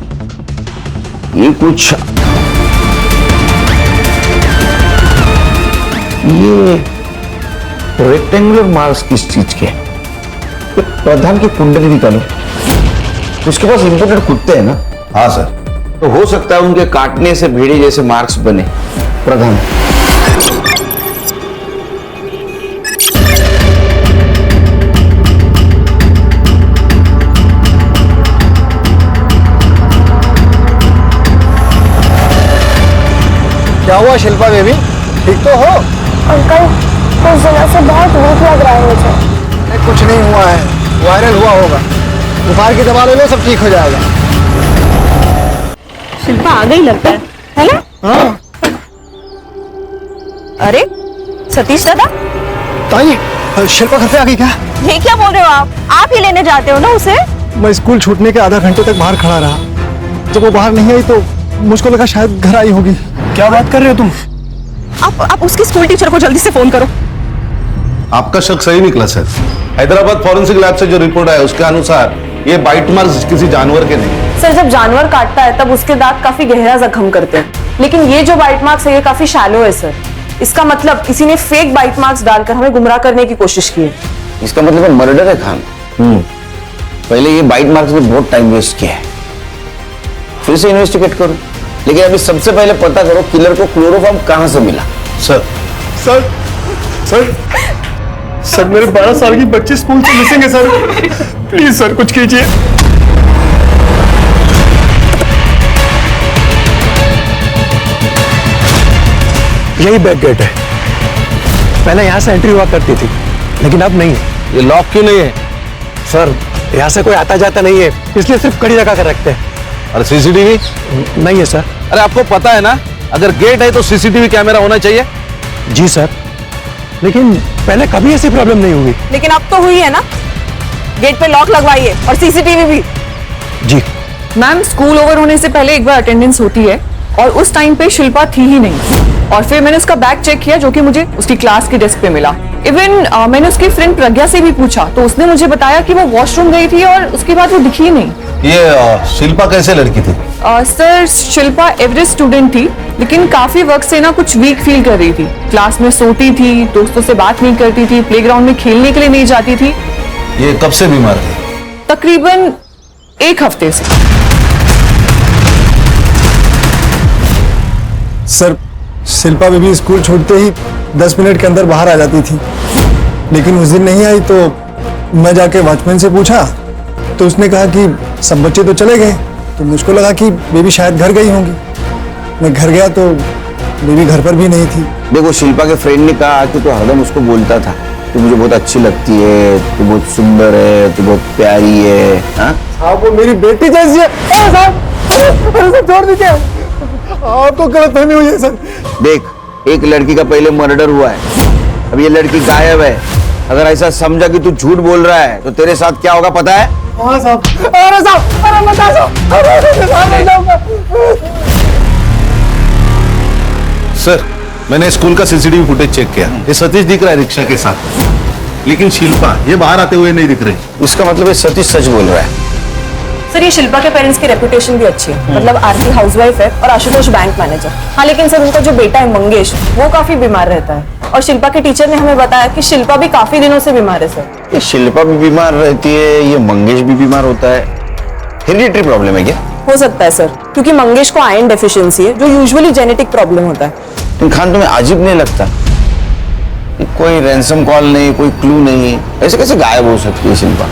ये कुछ ये रेक्टेंगुलर मार्क्स किस चीज के? प्रधान की कुंडली निकालो, उसके पास इंपोर्टेड कुत्ते हैं ना। हाँ सर। तो हो सकता है उनके काटने से भेड़े जैसे मार्क्स बने। प्रधान, क्या हुआ शिल्पा बेबी, ठीक तो हो? अंकल, कुछ दिनों से बहुत वीक लग रहा है मुझे। कुछ नहीं हुआ है, वायरल हुआ होगा। बुखार की दवा ले लो, सब ठीक हो जाएगा। शिल्पा आ गई लगता है ना? हाँ। अरे सतीश दादा, ताई, शिल्पा घर पे आ गई क्या? ये क्या बोल रहे हो आप ही लेने जाते हो ना उसे? मैं स्कूल छूटने के आधा घंटे तक बाहर खड़ा रहा। जब वो बाहर नहीं आई तो मुझको लगा शायद घर आई होगी। क्या बात कर रहे हो तुम? आप उसकी स्कूल टीचर को जल्दी से फोन करो। आपका शक सही निकला सर। हैदराबाद फॉरेंसिक लैब से जो रिपोर्ट आया उसके अनुसार ये बाइट मार्क्स किसी जानवर के नहीं। सर, जब जानवर काटता है तब उसके दांत काफी गहरा जख्म करते हैं, लेकिन ये जो बाइट मार्क्स है ये काफी शैलो है सर। इसका मतलब किसी ने फेक बाइट मार्क्स डालकर हमें गुमराह करने की कोशिश की है। इसका मतलब मर्डर है खान। पहले ये बाइट मार्क्स में बहुत टाइम वेस्ट किया है, फिर से इन्वेस्टिगेट करो। लेकिन अभी सबसे पहले पता करो किलर को क्लोरोफॉर्म कहां से मिला। सर सर सर सर मेरे 12 साल की बच्ची स्कूल से मिसिंग है सर। प्लीज सर कुछ कीजिए। यही बैक गेट है, पहले यहाँ से एंट्री हुआ करती थी, लेकिन अब नहीं है। ये लॉक क्यों नहीं है? सर यहाँ से कोई आता जाता नहीं है, इसलिए सिर्फ कड़ी लगा कर रखते हैं। और सीसीटीवी? नहीं है सर। अरे आपको पता है ना, अगर गेट है तो सीसीटीवी कैमरा होना चाहिए। जी सर, लेकिन पहले कभी ऐसी प्रॉब्लम नहीं हुई। लेकिन अब तो हुई है ना। गेट पे लॉक लगवाइए और सीसीटीवी भी। जी मैम, स्कूल ओवर होने से पहले एक बार अटेंडेंस होती है और उस टाइम पे शिल्पा थी ही नहीं। और फिर मैंने उसका बैग चेक किया जो कि मुझे उसकी क्लास की डेस्क पे मिला। इवन मैंने उसकी फ्रेंड प्रज्ञा से भी पूछा तो उसने मुझे बताया कि वो वॉशरूम गई थी और उसके बाद वो दिखी ही नहीं। ये शिल्पा कैसे लड़की थी? सर, शिल्पा एवरेज स्टूडेंट थी, लेकिन काफी वक्त से ना कुछ वीक फील कर रही थी। क्लास में सोती थी, दोस्तों से बात नहीं करती थी, प्लेग्राउंड में खेलने के लिए नहीं जाती थी। ये कब से बीमार थी? तकरीबन 1 हफ्ते से। सर, शिल्पा बेबी स्कूल छूटते ही 10 मिनट के अंदर बाहर आ जाती थी, लेकिन उस दिन नहीं आई। तो मैं जाके वॉचमैन से पूछा तो उसने कहा कि सब बच्चे तो चले गए। तो मुझको लगा कि बेबी शायद घर गई होंगी। मैं घर गया तो बेबी घर पर भी नहीं थी। देखो, शिल्पा के फ्रेंड ने कहा कि तो हरदम उसको बोलता था कि मुझे बहुत अच्छी लगती है, तू बहुत सुंदर है, तू बहुत प्यारी है। हाँ, वो मेरी बेटी जैसी है। साहब छोड़ दीजिए, आपको गलतफहमी हुई है सर। देख, एक लड़की का पहले मर्डर हुआ है, अब ये लड़की गायब है। अगर ऐसा समझा कि तू झूठ बोल रहा है तो तेरे साथ क्या होगा पता है? हाँ साहब। अरे साहब, अरे बता साहब। सर, मैंने स्कूल का सीसीटीवी फुटेज चेक किया। ये सतीश दिख रहा है रिक्शा के साथ, लेकिन शिल्पा ये बाहर आते हुए नहीं दिख रही। इसका मतलब ये सतीश सच बोल रहा है। सर, ये शिल्पा के पेरेंट्स की रेपुटेशन भी अच्छी है। मतलब आरती हाउसवाइफ है और आशुतोष बैंक मैनेजर। हाँ, लेकिन सर उनका जो बेटा है मंगेश, वो काफी बीमार रहता है। और शिल्पा के टीचर ने हमें बताया कि शिल्पा भी काफी दिनों से बीमार है सर। ये शिल्पा भी बीमार रहती है, ये मंगेश भी बीमार होता है। हेरिडिटरी प्रॉब्लम है क्या? हो सकता है सर, क्योंकि मंगेश को आयरन डेफिशिएंसी है जो यूजुअली जेनेटिक प्रॉब्लम होता है। लेकिन खान, तुम्हें अजीब नहीं लगता कि कोई रैंसम कॉल नहीं, कोई क्लू नहीं, ऐसे कैसे गायब हो सकती है शिल्पा?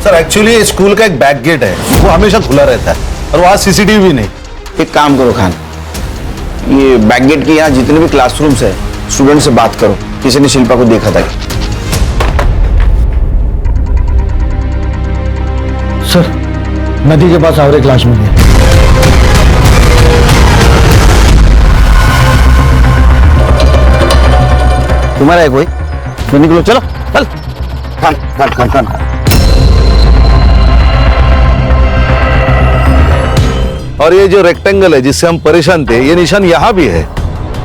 सर एक्चुअली स्कूल का एक बैक गेट है, वो हमेशा खुला रहता है और वहां सीसीटीवी भी नहीं। एक काम करो खान, ये बैक गेट के यहाँ जितने भी क्लासरूम्स है, स्टूडेंट से बात करो, किसी ने शिल्पा को देखा था। सर नदी के पास आवरे क्लास में गया। तुम्हारा है कोई? तो निकलो, चलो चल। खान खान खान खान और ये जो रेक्टेंगल है जिससे हम परेशान थे, ये निशान यहाँ भी है।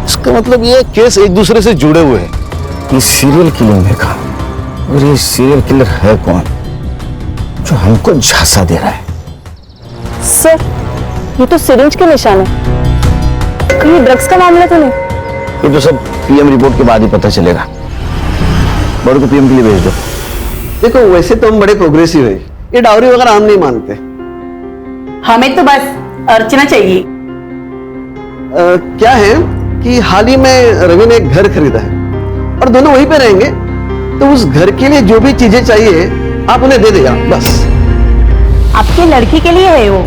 इसका मतलब ये केस एक दूसरे से जुड़े हुए हैं। ये सीरियल किलिंग है का, और ये सीरियल किलर है कौन जो हमको झांसा दे रहा है? सर ये तो सिरिंज के निशान है, कहीं ड्रग्स का मामला तो नहीं? ये तो सब पीएम रिपोर्ट के बाद ही पता चलेगा। बड़े को पीएम के लिए भेज दो। देखो वैसे तो हम बड़े प्रोग्रेसिव है, ये डाउरी वगैरह हम नहीं मानते। हमें तो बस अर्चना चाहिए। क्या है कि हाल ही में रवि ने एक घर खरीदा है और दोनों वहीं पे रहेंगे, तो उस घर के लिए जो भी चीजें चाहिए आप उन्हें दे देगा बस। आपके लड़की के लिए है वो,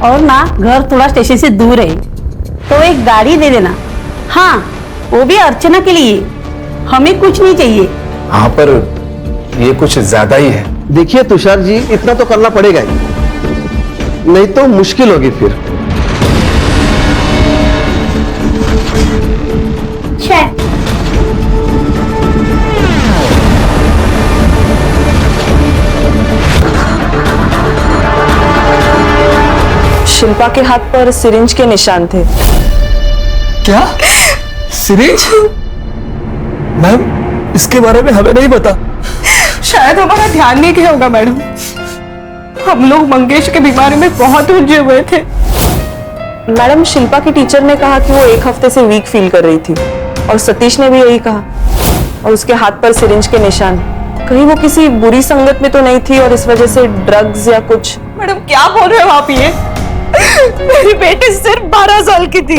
और ना घर थोड़ा स्टेशन से दूर है, तो एक गाड़ी दे देना। हाँ वो भी अर्चना के लिए, हमें कुछ नहीं चाहिए। हाँ पर ये कुछ ज्यादा ही है। देखिए तुषार जी, इतना तो करना पड़ेगा ही, नहीं तो मुश्किल होगी फिर। शिल्पा के हाथ पर सिरिंज के निशान थे। क्या सिरिंज? मैम इसके बारे में हमें नहीं पता। शायद हमारा ध्यान नहीं गया होगा मैडम, हम लोग मंगेश के बीमारी में बहुत उलझे हुए थे। मैडम शिल्पा की टीचर ने कहा कि वो एक हफ्ते से वीक फील कर रही थी, और सतीश ने भी यही कहा। और उसके हाथ पर सिरिंज के निशान, कहीं वो किसी बुरी संगत में तो नहीं थी और इस वजह से ड्रग्स या कुछ? मैडम क्या बोल रहे हो आप ये? मेरी बेटी सिर्फ 12 साल की थी,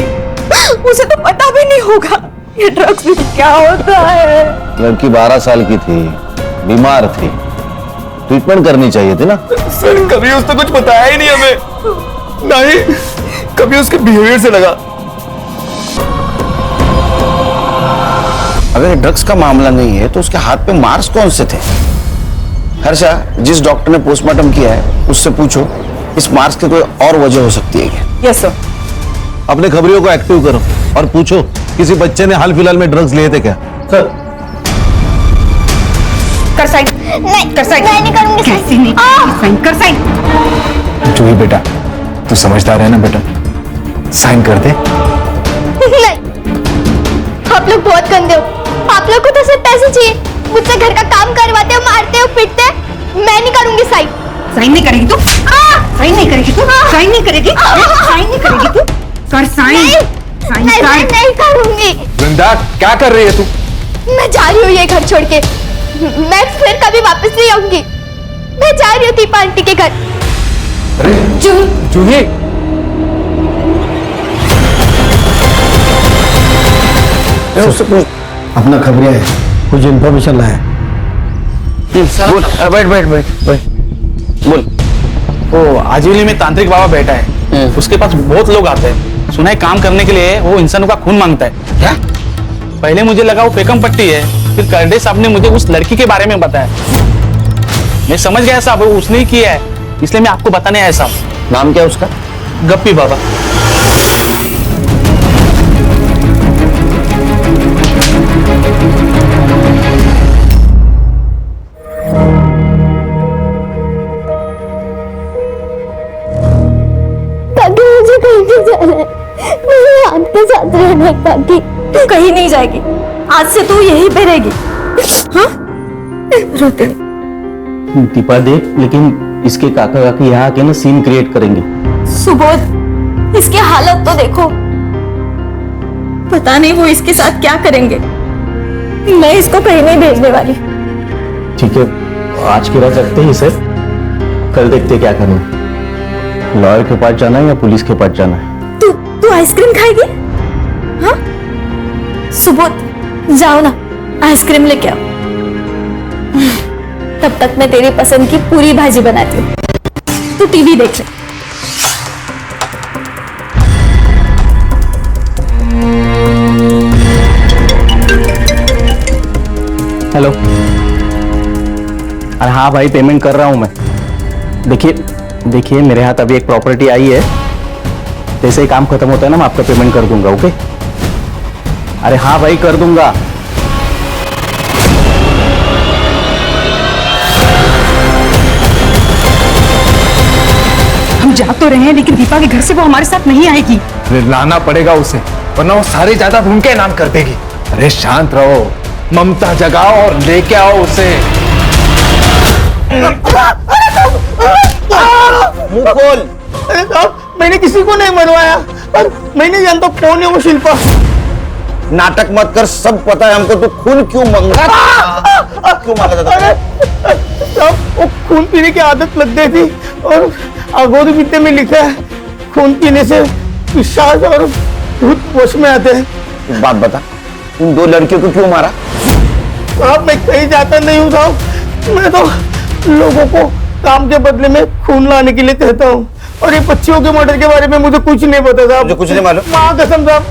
उसे तो पता भी नहीं होगा ये ड्रग्स भी क्या होता है। लड़की 12 साल की थी, बीमार थी, ट्रीटमेंट करनी चाहिए थी ना। सर कभी उसने कुछ बताया ही नहीं हमें, नहीं कभी उसके बिहेवियर से लगा। अगर ड्रग्स का मामला नहीं है तो उसके हाथ पे मार्क्स कौन से थे? हर्षा, जिस डॉक्टर ने पोस्टमार्टम किया है उससे पूछो इस मार्क्स की कोई और वजह हो सकती है क्या? Yes sir. अपने खबरियों को एक्टिव करो और पूछो किसी बच्चे ने हाल फिलहाल में ड्रग्स लिए थे क्या? सर कर साइन। नहीं कर साइन। मैं नहीं करूंगी। कैसे नहीं? साइन कर साइन। जूही बेटा तू समझदार है ना बेटा, साइन कर दे। नहीं, आप लोग बहुत गंदे हो। आप लोग को तो सिर्फ पैसे चाहिए, मुझसे घर का काम करवाते हो, मारते हो, पीटते हो। मैं नहीं करूंगी साइन। साइन नहीं करेगी तू? साइन नहीं करेगी तू? साइन नहीं करेगी? साइन नहीं करेगी तू? कर साइन। साइन कर। नहीं करूंगी। वृंदा क्या कर रही है तू? मैं जा रही हूँ ये घर छोड़ के, मैं फिर कभी वापस नहीं आऊंगी। मैं जा रही हूँ दीपा आंटी के घर। जूही अपना खबरें है, कुछ इन्फॉर्मेशन लाया। बैठ बैठ बैठ बैठ बोल। वो आजीवली में तांत्रिक बाबा बैठा है, उसके पास बहुत लोग आते हैं। सुना है काम करने के लिए वो इंसानों का खून मांगता है। क्या? पहले मुझे लगा वो पेकम पट्टी है, फिर करडे साहब ने मुझे उस लड़की के बारे में बताया। मैं समझ गया साहब वो उसने ही किया है, इसलिए मैं आपको बताने आया साहब। नाम क्या उसका? गप्पी बाबा। मुझे कहीं नहीं जाना है, मुझे आपके साथ रहना है काकी। तू कहीं नहीं जाएगी, आज से तू यहीं पे रहेगी। हाँ? रोते दीपा देख, लेकिन इसके काका काकी यहाँ आके ना सीन क्रिएट करेंगे। सुबोध, इसकी हालत तो देखो, पता नहीं वो इसके साथ क्या करेंगे। मैं इसको कहीं नहीं भेजने वाली। ठीक है, आज की रात रखते हैं सर, कल देखते क्या करना। लॉयर के पास जाना है या पुलिस के पास जाना है? तू आइसक्रीम खाएगी? हाँ? सुबोध जाओ ना, आइसक्रीम लेके आओ। तब तक मैं तेरी पसंद की पूरी भाजी बनाती हूँ, तू टीवी देख ले। हेलो। अरे हाँ भाई, पेमेंट कर रहा हूँ मैं। देखिए मेरे हाथ अभी एक प्रॉपर्टी आई है, जैसे ही काम खत्म होता है ना मैं आपका पेमेंट कर दूंगा। ओके? अरे हाँ भाई, कर दूंगा। हम जा तो रहे हैं, लेकिन दीपा के घर से वो हमारे साथ नहीं आएगी। लाना पड़ेगा उसे, वरना वो सारी जायदाद उनके नाम कर देगी। अरे शांत रहो, ममता जगाओ और लेके आओ उसे। मुंह खोल। अरे साहब, मैंने किसी को नहीं मरवाया और मैं नहीं जानता कौन है वो शिल्पा। नाटक मत कर, सब पता है हमको। तू खून क्यों मांगा था? साहब, वो खून पीने की आदत लग गई थी और अगोद विद्या में लिखा है खून पीने से पिशाच और भूत वश में आते हैं। बात बता, उन दो लड़कियों को क्यों मारा? साहब, मैं कहीं जाता नहीं हूँ साहब, मैं तो लोगों को काम के बदले में खून लाने के लिए कहता हूँ, और ये बच्चियों के मर्डर के बारे में मुझे कुछ नहीं पता साहब। मुझे कुछ नहीं मालूम? माँ कसम साहब,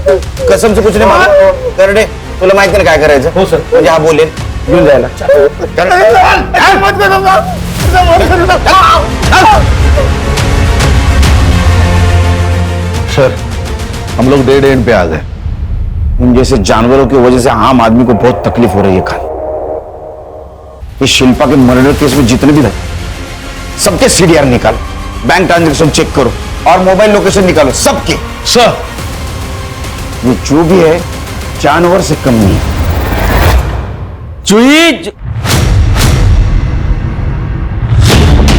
कसम से कुछ नहीं मालूम। कर दे, तुला माहित काय करायचं? हो सर, म्हणजे हा बोलेल घेऊन जायला। मत करो साहब, मत करो साहब। सर, हम लोग डेड एंड पे आ गए। उन जैसे जानवरों की वजह से आम आदमी को बहुत तकलीफ हो रही है खान। ये शिल्पा के मर्डर केस में जितने भी थे, सबके सीडीआर निकालो, बैंक ट्रांजैक्शन चेक करो और मोबाइल लोकेशन निकालो, सबके। सर, ये जो भी है जानवर से कम नहीं है। जुई,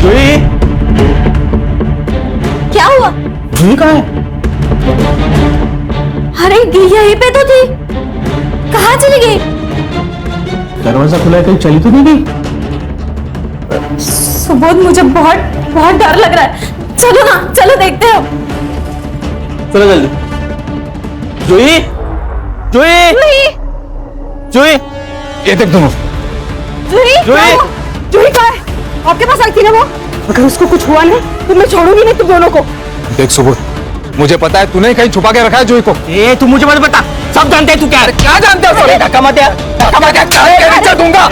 जुई, क्या हुआ? जुई कहाँ है? अरे यहीं पे तो थी, कहाँ चली गई? दरवाजा खुला है, कहीं चली तो नहीं गई? सुबोध, मुझे बहुत बहुत डर लग रहा है। चलो ना, चलो देखते हैं। चलो जल्दी। जुई, जुई, जुई, ये देख दोनों। जूही कहाँ है? आपके पास आई थी ना वो? अगर उसको कुछ हुआ नहीं तो मैं छोड़ूंगी नहीं तुम दोनों को। देख सुबोध, मुझे पता है तूने कहीं छुपा के रखा है जूही को। ए, तू मुझे मत बता, सब जानते हैं। तू क्या क्या जानते हो? अरे धक्का मत यार, धक्का मत यार, क्या दूंगा?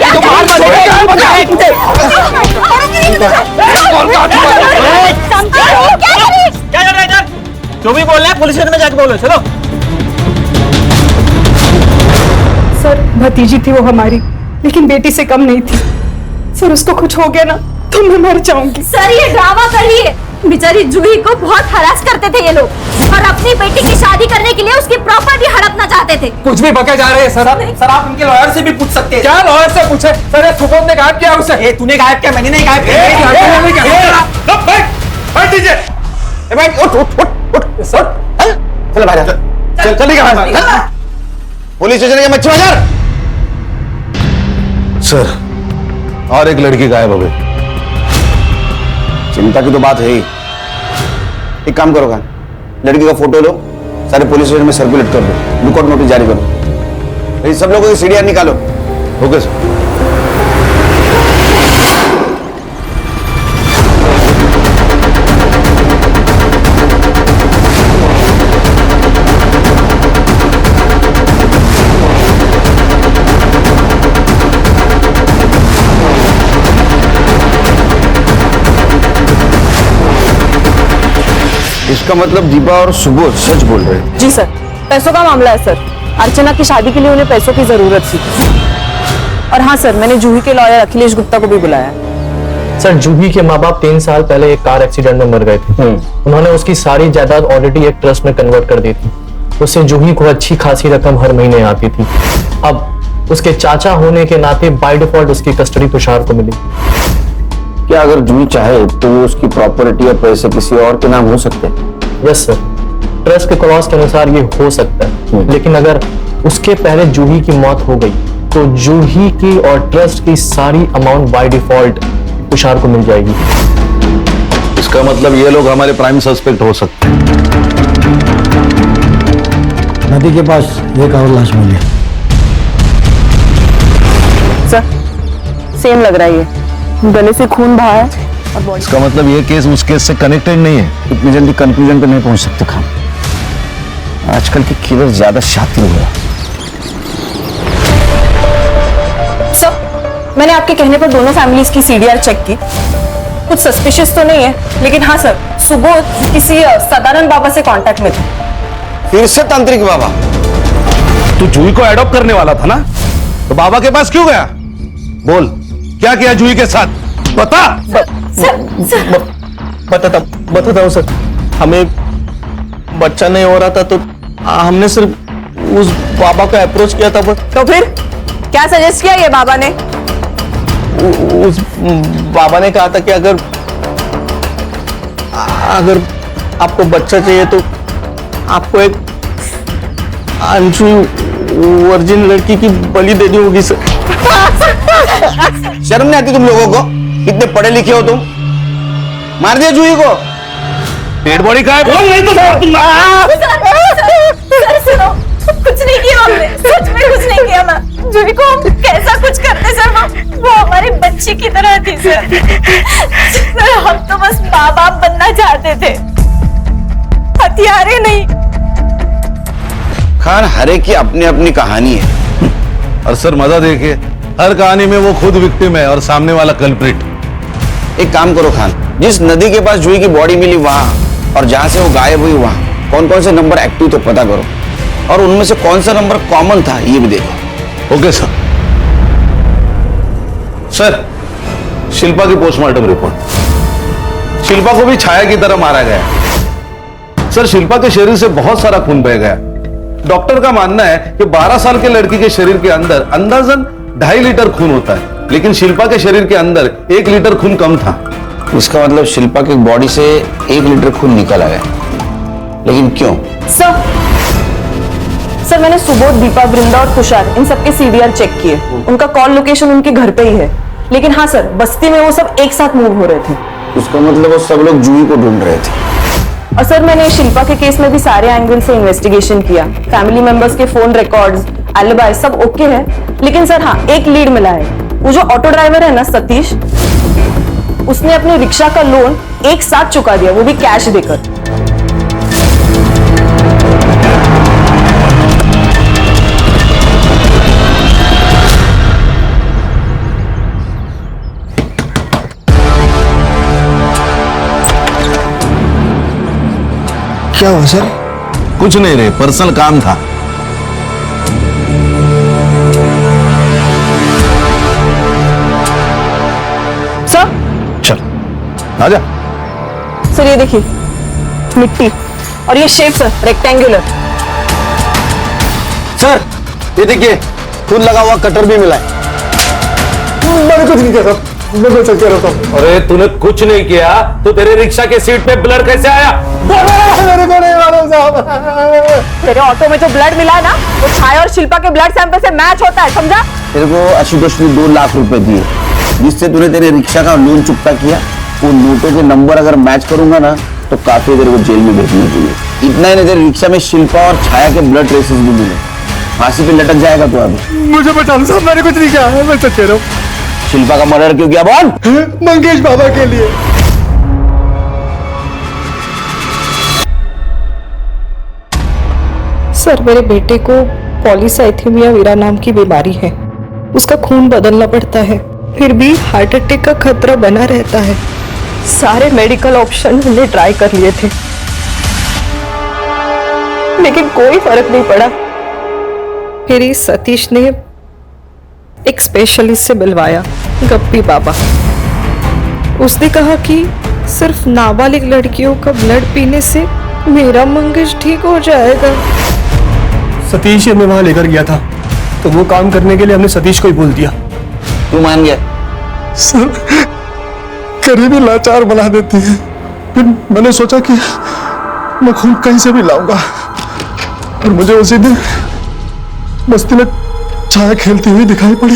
जो भी बोल रहे हैं पुलिस स्टेशन में जाके बोलो। चलो। सर, भतीजी थी वो हमारी, लेकिन बेटी से कम नहीं थी। सर, उसको कुछ हो गया ना तो मैं मर जाऊंगी। सर, ये ड्रामा कर रही है। बेचारी जूही को बहुत हरास करते थे ये लोग, और अपनी बेटी की शादी करने के लिए उसकी प्रॉपर्टी हड़पना चाहते थे। कुछ भी बके जा रहे हैं सर। सर, आप उनके लॉयर से भी पूछ सकते हैं। क्या लॉयर से पूछे? सर, ये सुबोध ने गायब किया उसे। ए, तूने गायब किया, मैंने नहीं गायब किया। बैठ दीजिए। चल बाहर, चल चल, पुलिस स्टेशन के मच्छी बाजार। सर, और एक लड़की गायब हो गई। चिंता की तो बात है ही। एक काम करो खान, लड़की का फोटो लो, सारे पुलिस स्टेशन में सर्कुलेट कर दो, लुकआउट नोटिस जारी करो, ये सब लोगों की सीडीआर निकालो। Okay sir. इसका मतलब दीपा और सुबोध सच बोल रहे हैं। जी सर, पैसों का मामला है सर। अर्चना की शादी के लिए उन्हें पैसों की जरूरत थी। और हाँ सर, मैंने जूही के लॉयर अखिलेश गुप्ता को भी बुलाया है। सर, जूही के माँ बाप 3 साल पहले एक कार एक्सीडेंट में मर गए थे। उन्होंने उसकी सारी जायदाद ऑलरेडी एक ट्रस्ट में कन्वर्ट कर दी थी। उससे जूही को अच्छी खासी रकम हर महीने आती थी। अब उसके चाचा होने के नाते बाय डिफॉल्ट उसकी कस्टडी तुषार को मिली। क्या अगर जूही चाहे तो वो उसकी प्रॉपर्टी या पैसे किसी और के नाम हो सकते हैं? यस सर, ट्रस्ट के क्लॉज के अनुसार ये हो सकता है, लेकिन अगर उसके पहले जूही की मौत हो गई तो जूही की और ट्रस्ट की सारी अमाउंट बाय डिफॉल्ट तुषार को मिल जाएगी। इसका मतलब ये लोग हमारे प्राइम सस्पेक्ट हो सकते हैं। नदी के पास एक और लाश मिली है। सर, सेम लग रहा है ये। गले से खून बहा है और बॉडी। इसका मतलब ये केस उस केस से कनेक्टेड नहीं है। इतनी जल्दी कंक्लूजन पे नहीं पहुंच सकते खान। आजकल के किलर ज्यादा शातिर हुआ। सर, मैंने आपके कहने पर दोनों फैमिलीज की सीडीआर चेक की। कुछ सस्पिशियस तो नहीं है, लेकिन हाँ सर, सुबोध किसी सदानंद बाबा से कांटेक्ट में था। फिर से तांत्रिक बाबा? तू जूही को एडॉप्ट करने वाला था ना, तो बाबा के पास क्यों गया? बोल, क्या किया जूही के साथ? बता। बताता हूँ सर। हमें बच्चा नहीं हो रहा था तो हमने सिर्फ उस बाबा को अप्रोच किया था। तो फिर क्या सजेस्ट किया ये बाबा ने? उस बाबा ने कहा था कि अगर आपको बच्चा चाहिए तो आपको एक अंशु वर्जिन लड़की की बलि देनी होगी सर। शर्म नहीं आती तुम लोगों को? कितने पढ़े लिखे हो तुम? मार दिया जूही को? डेड बॉडी का है? बोल नहीं तो सर सुनो, कुछ नहीं किया हमने, सच में कुछ नहीं किया ना। जूही को हम कैसा कुछ करते सर, वो हमारी बच्ची की तरह थी सर। हम तो बस माँ बाप बनना चाहते थे, हथियारे नहीं। खान, हर एक की अपनी अपनी कहानी है। और सर मजा देखिए, हर कहानी में वो खुद विक्टिम है और सामने वाला कल्प्रिट। एक काम करो खान, जिस नदी के पास जूही की बॉडी मिली वहां और जहां से वो गायब हुई वहां कौन कौन से नंबर एक्टिव तो पता करो, और उनमें से कौन सा नंबर कॉमन था ये भी देखो। Okay sir. सर, शिल्पा की पोस्टमार्टम रिपोर्ट। शिल्पा को भी छाया की तरह मारा गया। सर, शिल्पा के शरीर से बहुत सारा खून बह गया। डॉक्टर का मानना है कि 12 साल के लड़की के शरीर के अंदर अंदाजन 2.5 लीटर खून होता है, लेकिन शिल्पा के शरीर के अंदर 1 लीटर खून कम था। इसका मतलब शिल्पा की बॉडी से 1 लीटर खून निकला गया, लेकिन क्यों? सर मैंने सुबोध, दीपा, वृंदा और तुषार इन सबके सीडीआर चेक किए। उनका कॉल लोकेशन उनके घर पे ही है, लेकिन हाँ सर, बस्ती में वो सब एक साथ मूव हो रहे थे। उसका मतलब वो सब लोग जूही को ढूंढ रहे थे। और सर मैंने शिल्पा के केस में भी सारे एंगल से इन्वेस्टिगेशन किया। फैमिली मेंबर्स के फोन रिकॉर्ड्स, एलिबाई सब ओके है, लेकिन सर हाँ, एक लीड मिला है। वो जो ऑटो ड्राइवर है ना सतीश, उसने अपनी रिक्शा का लोन एक साथ चुका दिया, वो भी कैश देकर। क्या हुआ सर? कुछ नहीं रे, पर्सनल काम था। सर चल आजा। सर ये देखिए मिट्टी, और ये शेप सर रेक्टेंगुलर। सर ये देखिए खून लगा हुआ कटर भी मिला है। मैंने कुछ नहीं किया सर, मैं कुछ कह रहा था। अरे तूने कुछ नहीं किया तो तेरे रिक्शा के सीट पे ब्लड कैसे आया? मेरे को नहीं मालूम साहब। तेरे ऑटो में जो ब्लड मिला है ना, वो छाया और शिल्पा के ब्लड सैंपल से मैच होता है, समझा? तेरे को आशुतोष ने 2 लाख रुपए दिए, जिससे तूने तेरे रिक्शा का लोन चुकता किया। वो नोटों के नंबर अगर मैच करूंगा ना तो काफी देर को जेल में भेजने चाहिए। इतना ही नहीं, तेरे रिक्शा में शिल्पा और छाया के ब्लड ट्रेसेस भी मिले। फांसी पे लटक जाएगा तू अभी। मुझे बता दो साहब, मैंने कुछ नहीं किया, मैं सच कह रहा हूँ। शिल्पा का मर्डर क्यों किया बोल? मंगेश बाबा के लिए। सर मेरे बेटे को पॉलीसाइथेमिया वीरा नाम की बीमारी है। उसका खून बदलना पड़ता है, फिर भी हार्ट अटैक का खतरा बना रहता है। सारे मेडिकल ऑप्शन हमने ट्राई कर लिए थे, लेकिन कोई फर्क नहीं पड़ा। फिर इस सतीश ने एक स्पेशलिस्ट से मिलवाया, गप्पी बाबा। उसने कहा कि सिर्फ नाबालिग लड़कियों का ब्लड पीने से मेरा मंगेश ठीक हो जाएगा। सतीश हमें वहां लेकर गया था, तो वो काम करने के लिए हमने सतीश को ही बोल दिया। तू मान गया? सर करीबी लाचार बना देती है। फिर मैंने सोचा कि मैं खून कहीं से भी लाऊंगा, और मुझे उसी दिन बस्ती में छाया खेलती हुई दिखाई पड़ी।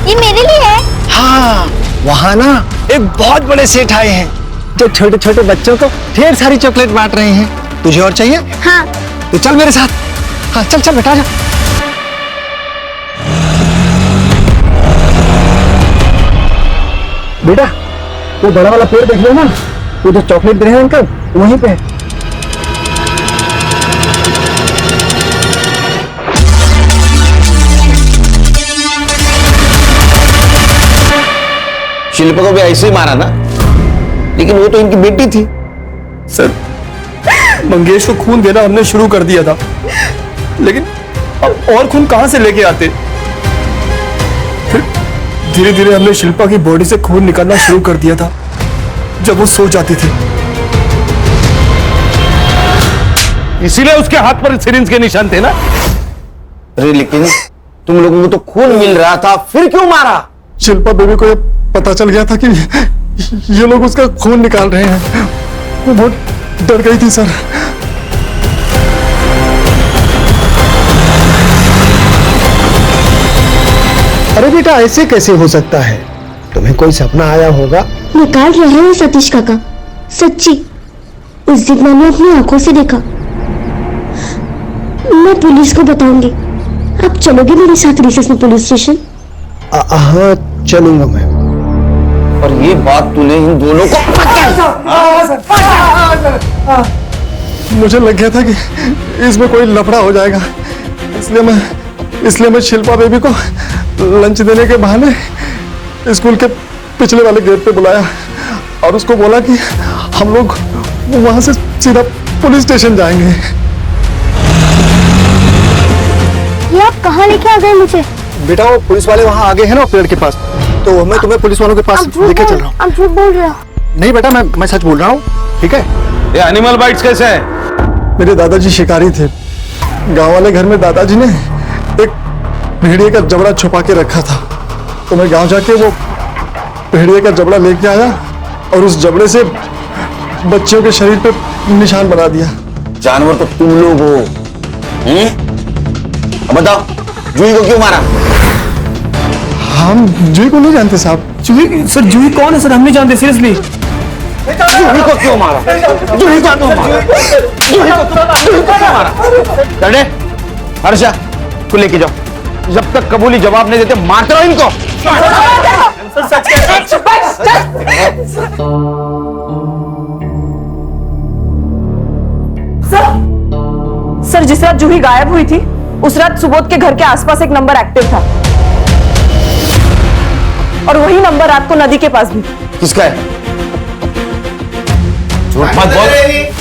ये मेरे लिए है। हाँ, वहाँ ना एक बहुत बड़े सेठ आए हैं जो छोटे छोटे बच्चों को ढेर सारी चॉकलेट बांट रहे हैं। तुझे और चाहिए? हाँ। तो चल मेरे साथ। हाँ चल चल बेटा, जा। बेटा वो बड़ा वाला पेड़ देख रहे हो ना, वो जो चॉकलेट दे रहे हैं अंकल वहीं पे है। शिल्पा को भी ऐसे ही मारा ना, लेकिन वो तो इनकी बेटी थी। सर मंगेश को खून देना हमने शुरू कर दिया था, लेकिन अब और खून कहां से लेके आते? फिर धीरे धीरे हमने शिल्पा की बॉडी से खून निकालना शुरू कर दिया था जब वो सो जाती थी। इसीलिए उसके हाथ पर सिरिंज के निशान थे ना। अरे लेकिन तुम लोगों को तो खून मिल रहा था, फिर क्यों मारा? शिल्पा बेबी को ये पता चल गया था कि ये लोग उसका खून निकाल रहे हैं, वो बहुत डर गई थी सर। अरे बेटा ऐसे कैसे हो सकता है? तुम्हें कोई सपना आया होगा। निकाल रहे हैं सतीश काका, सच्ची। उस दिन मैंने अपनी आंखों से देखा। मैं पुलिस को बताऊंगी। आप चलोगे मेरे साथ रिसेस में पुलिस स्टेशन? हाँ चलूंगा मैं। और ये बात तूने इन दोनों को मुझे लग गया था कि इसमें कोई लफड़ा हो जाएगा, इसलिए मैं शिल्पा बेबी को लंच देने के बहाने स्कूल के पिछले वाले गेट पे बुलाया और उसको बोला कि हम लोग वहां से सीधा पुलिस स्टेशन जाएंगे। ये आप कहाँ लेके आ गए मुझे? बेटा वो पुलिस वाले वहाँ आगे हैं ना पेड़ के पास, तो मैं तुम्हें पुलिस वालों के पास लेके चल रहा हूँ। आप झूठ बोल रहे हो। नहीं बेटा मैं सच बोल रहा हूँ, ठीक है? ये एनिमल बाइट्स कैसे है? मेरे दादाजी शिकारी थे। गांव वाले घर में दादाजी ने एक भेड़िए का जबड़ा छुपा के रखा था, तो मैं गांव जाके वो भेड़िए का जबड़ा लेके आया और उस जबड़े से बच्चों के शरीर पे निशान बना दिया। जानवर तो तुम लोग हो। अब बताओ जूही को क्यों मारा? हम जूही को नहीं जानते साहब। जूही? सर जूही कौन है सर? हम नहीं जानते सीरियसली। जूही को क्यों मारा? जूही को क्यों मारा? जूही को क्यों मारा? चले हर्षा को लेके जाओ, जब तक कबूली जवाब नहीं देते मारते रहो इनको। सर जिस रात जूही गायब हुई थी उस रात सुबोध के घर के आसपास एक नंबर एक्टिव था और वही नंबर रात को नदी के पास भी। किसका है? मत बोल।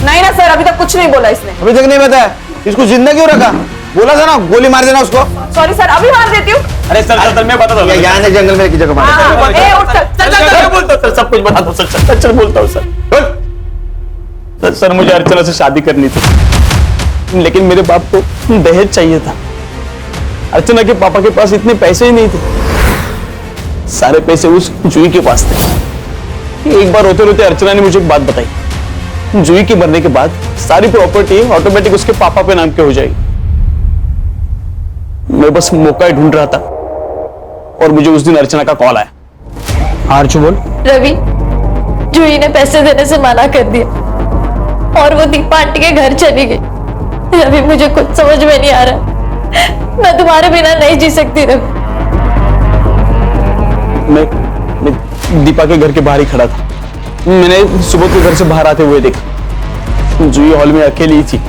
नहीं ना सर, अभी तक कुछ नहीं बोला इसने। अभी तक नहीं बताया? इसको जिंदा क्यों रखा? बोला था ना गोली मार देना उसको। सॉरी सर, अभी मार देती हूँ। अरे सर मैं बता दूँ। यहाँ से जंगल में एक जगह मार। बोलता सर, सब कुछ बता दो सर। चल बोलता हूँ सर। सर मुझे अर्चना से शादी करनी थी, लेकिन मेरे बाप को दहेज चाहिए था। अर्चना के पापा के पास इतने पैसे ही नहीं थे, सारे पैसे उस जूही के पास थे। एक बार रोते रोते अर्चना ने मुझे एक बात बताई, जूही के मरने के बाद सारी प्रॉपर्टी ऑटोमेटिक उसके पापा पे नाम के हो जाएगी। मैं बस मौका ही ढूंढ रहा था और मुझे उस दिन अर्चना का कॉल आया। आर्चू बोल। रवि, जूही ने पैसे देने से मना कर दिया और वो दीपा आंटी के घर चली गई। रवि मुझे कुछ समझ में नहीं आ रहा, मैं तुम्हारे बिना नहीं जी सकती रवि। मैं दीपा के घर के बाहर ही खड़ा था। मैंने सुबह के घर से बाहर आते हुए देखा, जूही हॉल में अकेली ही थी।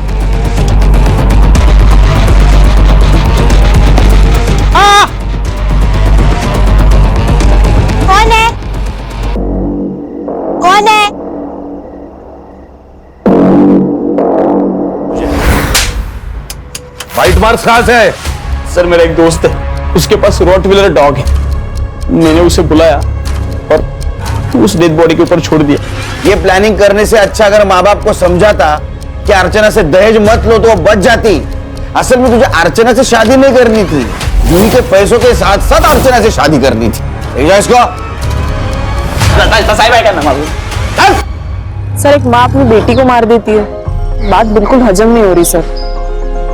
कौन है? कौन है? वाइट मार्क्स कहां से है? सर मेरा एक दोस्त है, उसके पास रॉटविलर डॉग है। मैंने उसे बुलाया और उस डेड बॉडी के ऊपर छोड़ दिया। ये प्लानिंग करने से अच्छा अगर माँ बाप को समझाता कि अर्चना से दहेज मत लो तो वो बच जाती। असल में तुझे अर्चना से शादी नहीं करनी थी, जूही के पैसों के साथ साथ अर्चना से शादी करनी थी। इसको सर एक माँ अपनी बेटी को मार देती है, बात बिल्कुल हजम नहीं हो रही सर।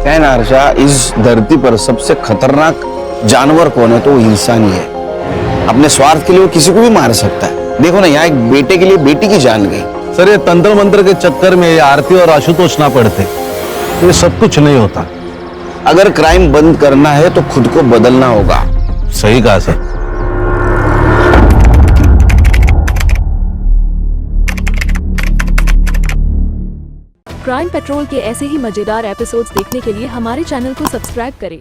क्या है ना हर्षा, इस धरती पर सबसे खतरनाक जानवर कौन है? तो वो इंसान ही है। अपने स्वार्थ के लिए वो किसी को भी मार सकता है। देखो ना, यहाँ एक बेटे के लिए बेटी की जान गई। सर ये तंत्र मंत्र के चक्कर में ये आरती और आशुतोष ना पड़ते, ये सब कुछ नहीं होता। अगर क्राइम बंद करना है तो खुद को बदलना होगा। सही कहा सर। क्राइम पेट्रोल के ऐसे ही मजेदार एपिसोड्स देखने के लिए हमारे चैनल को सब्सक्राइब करें।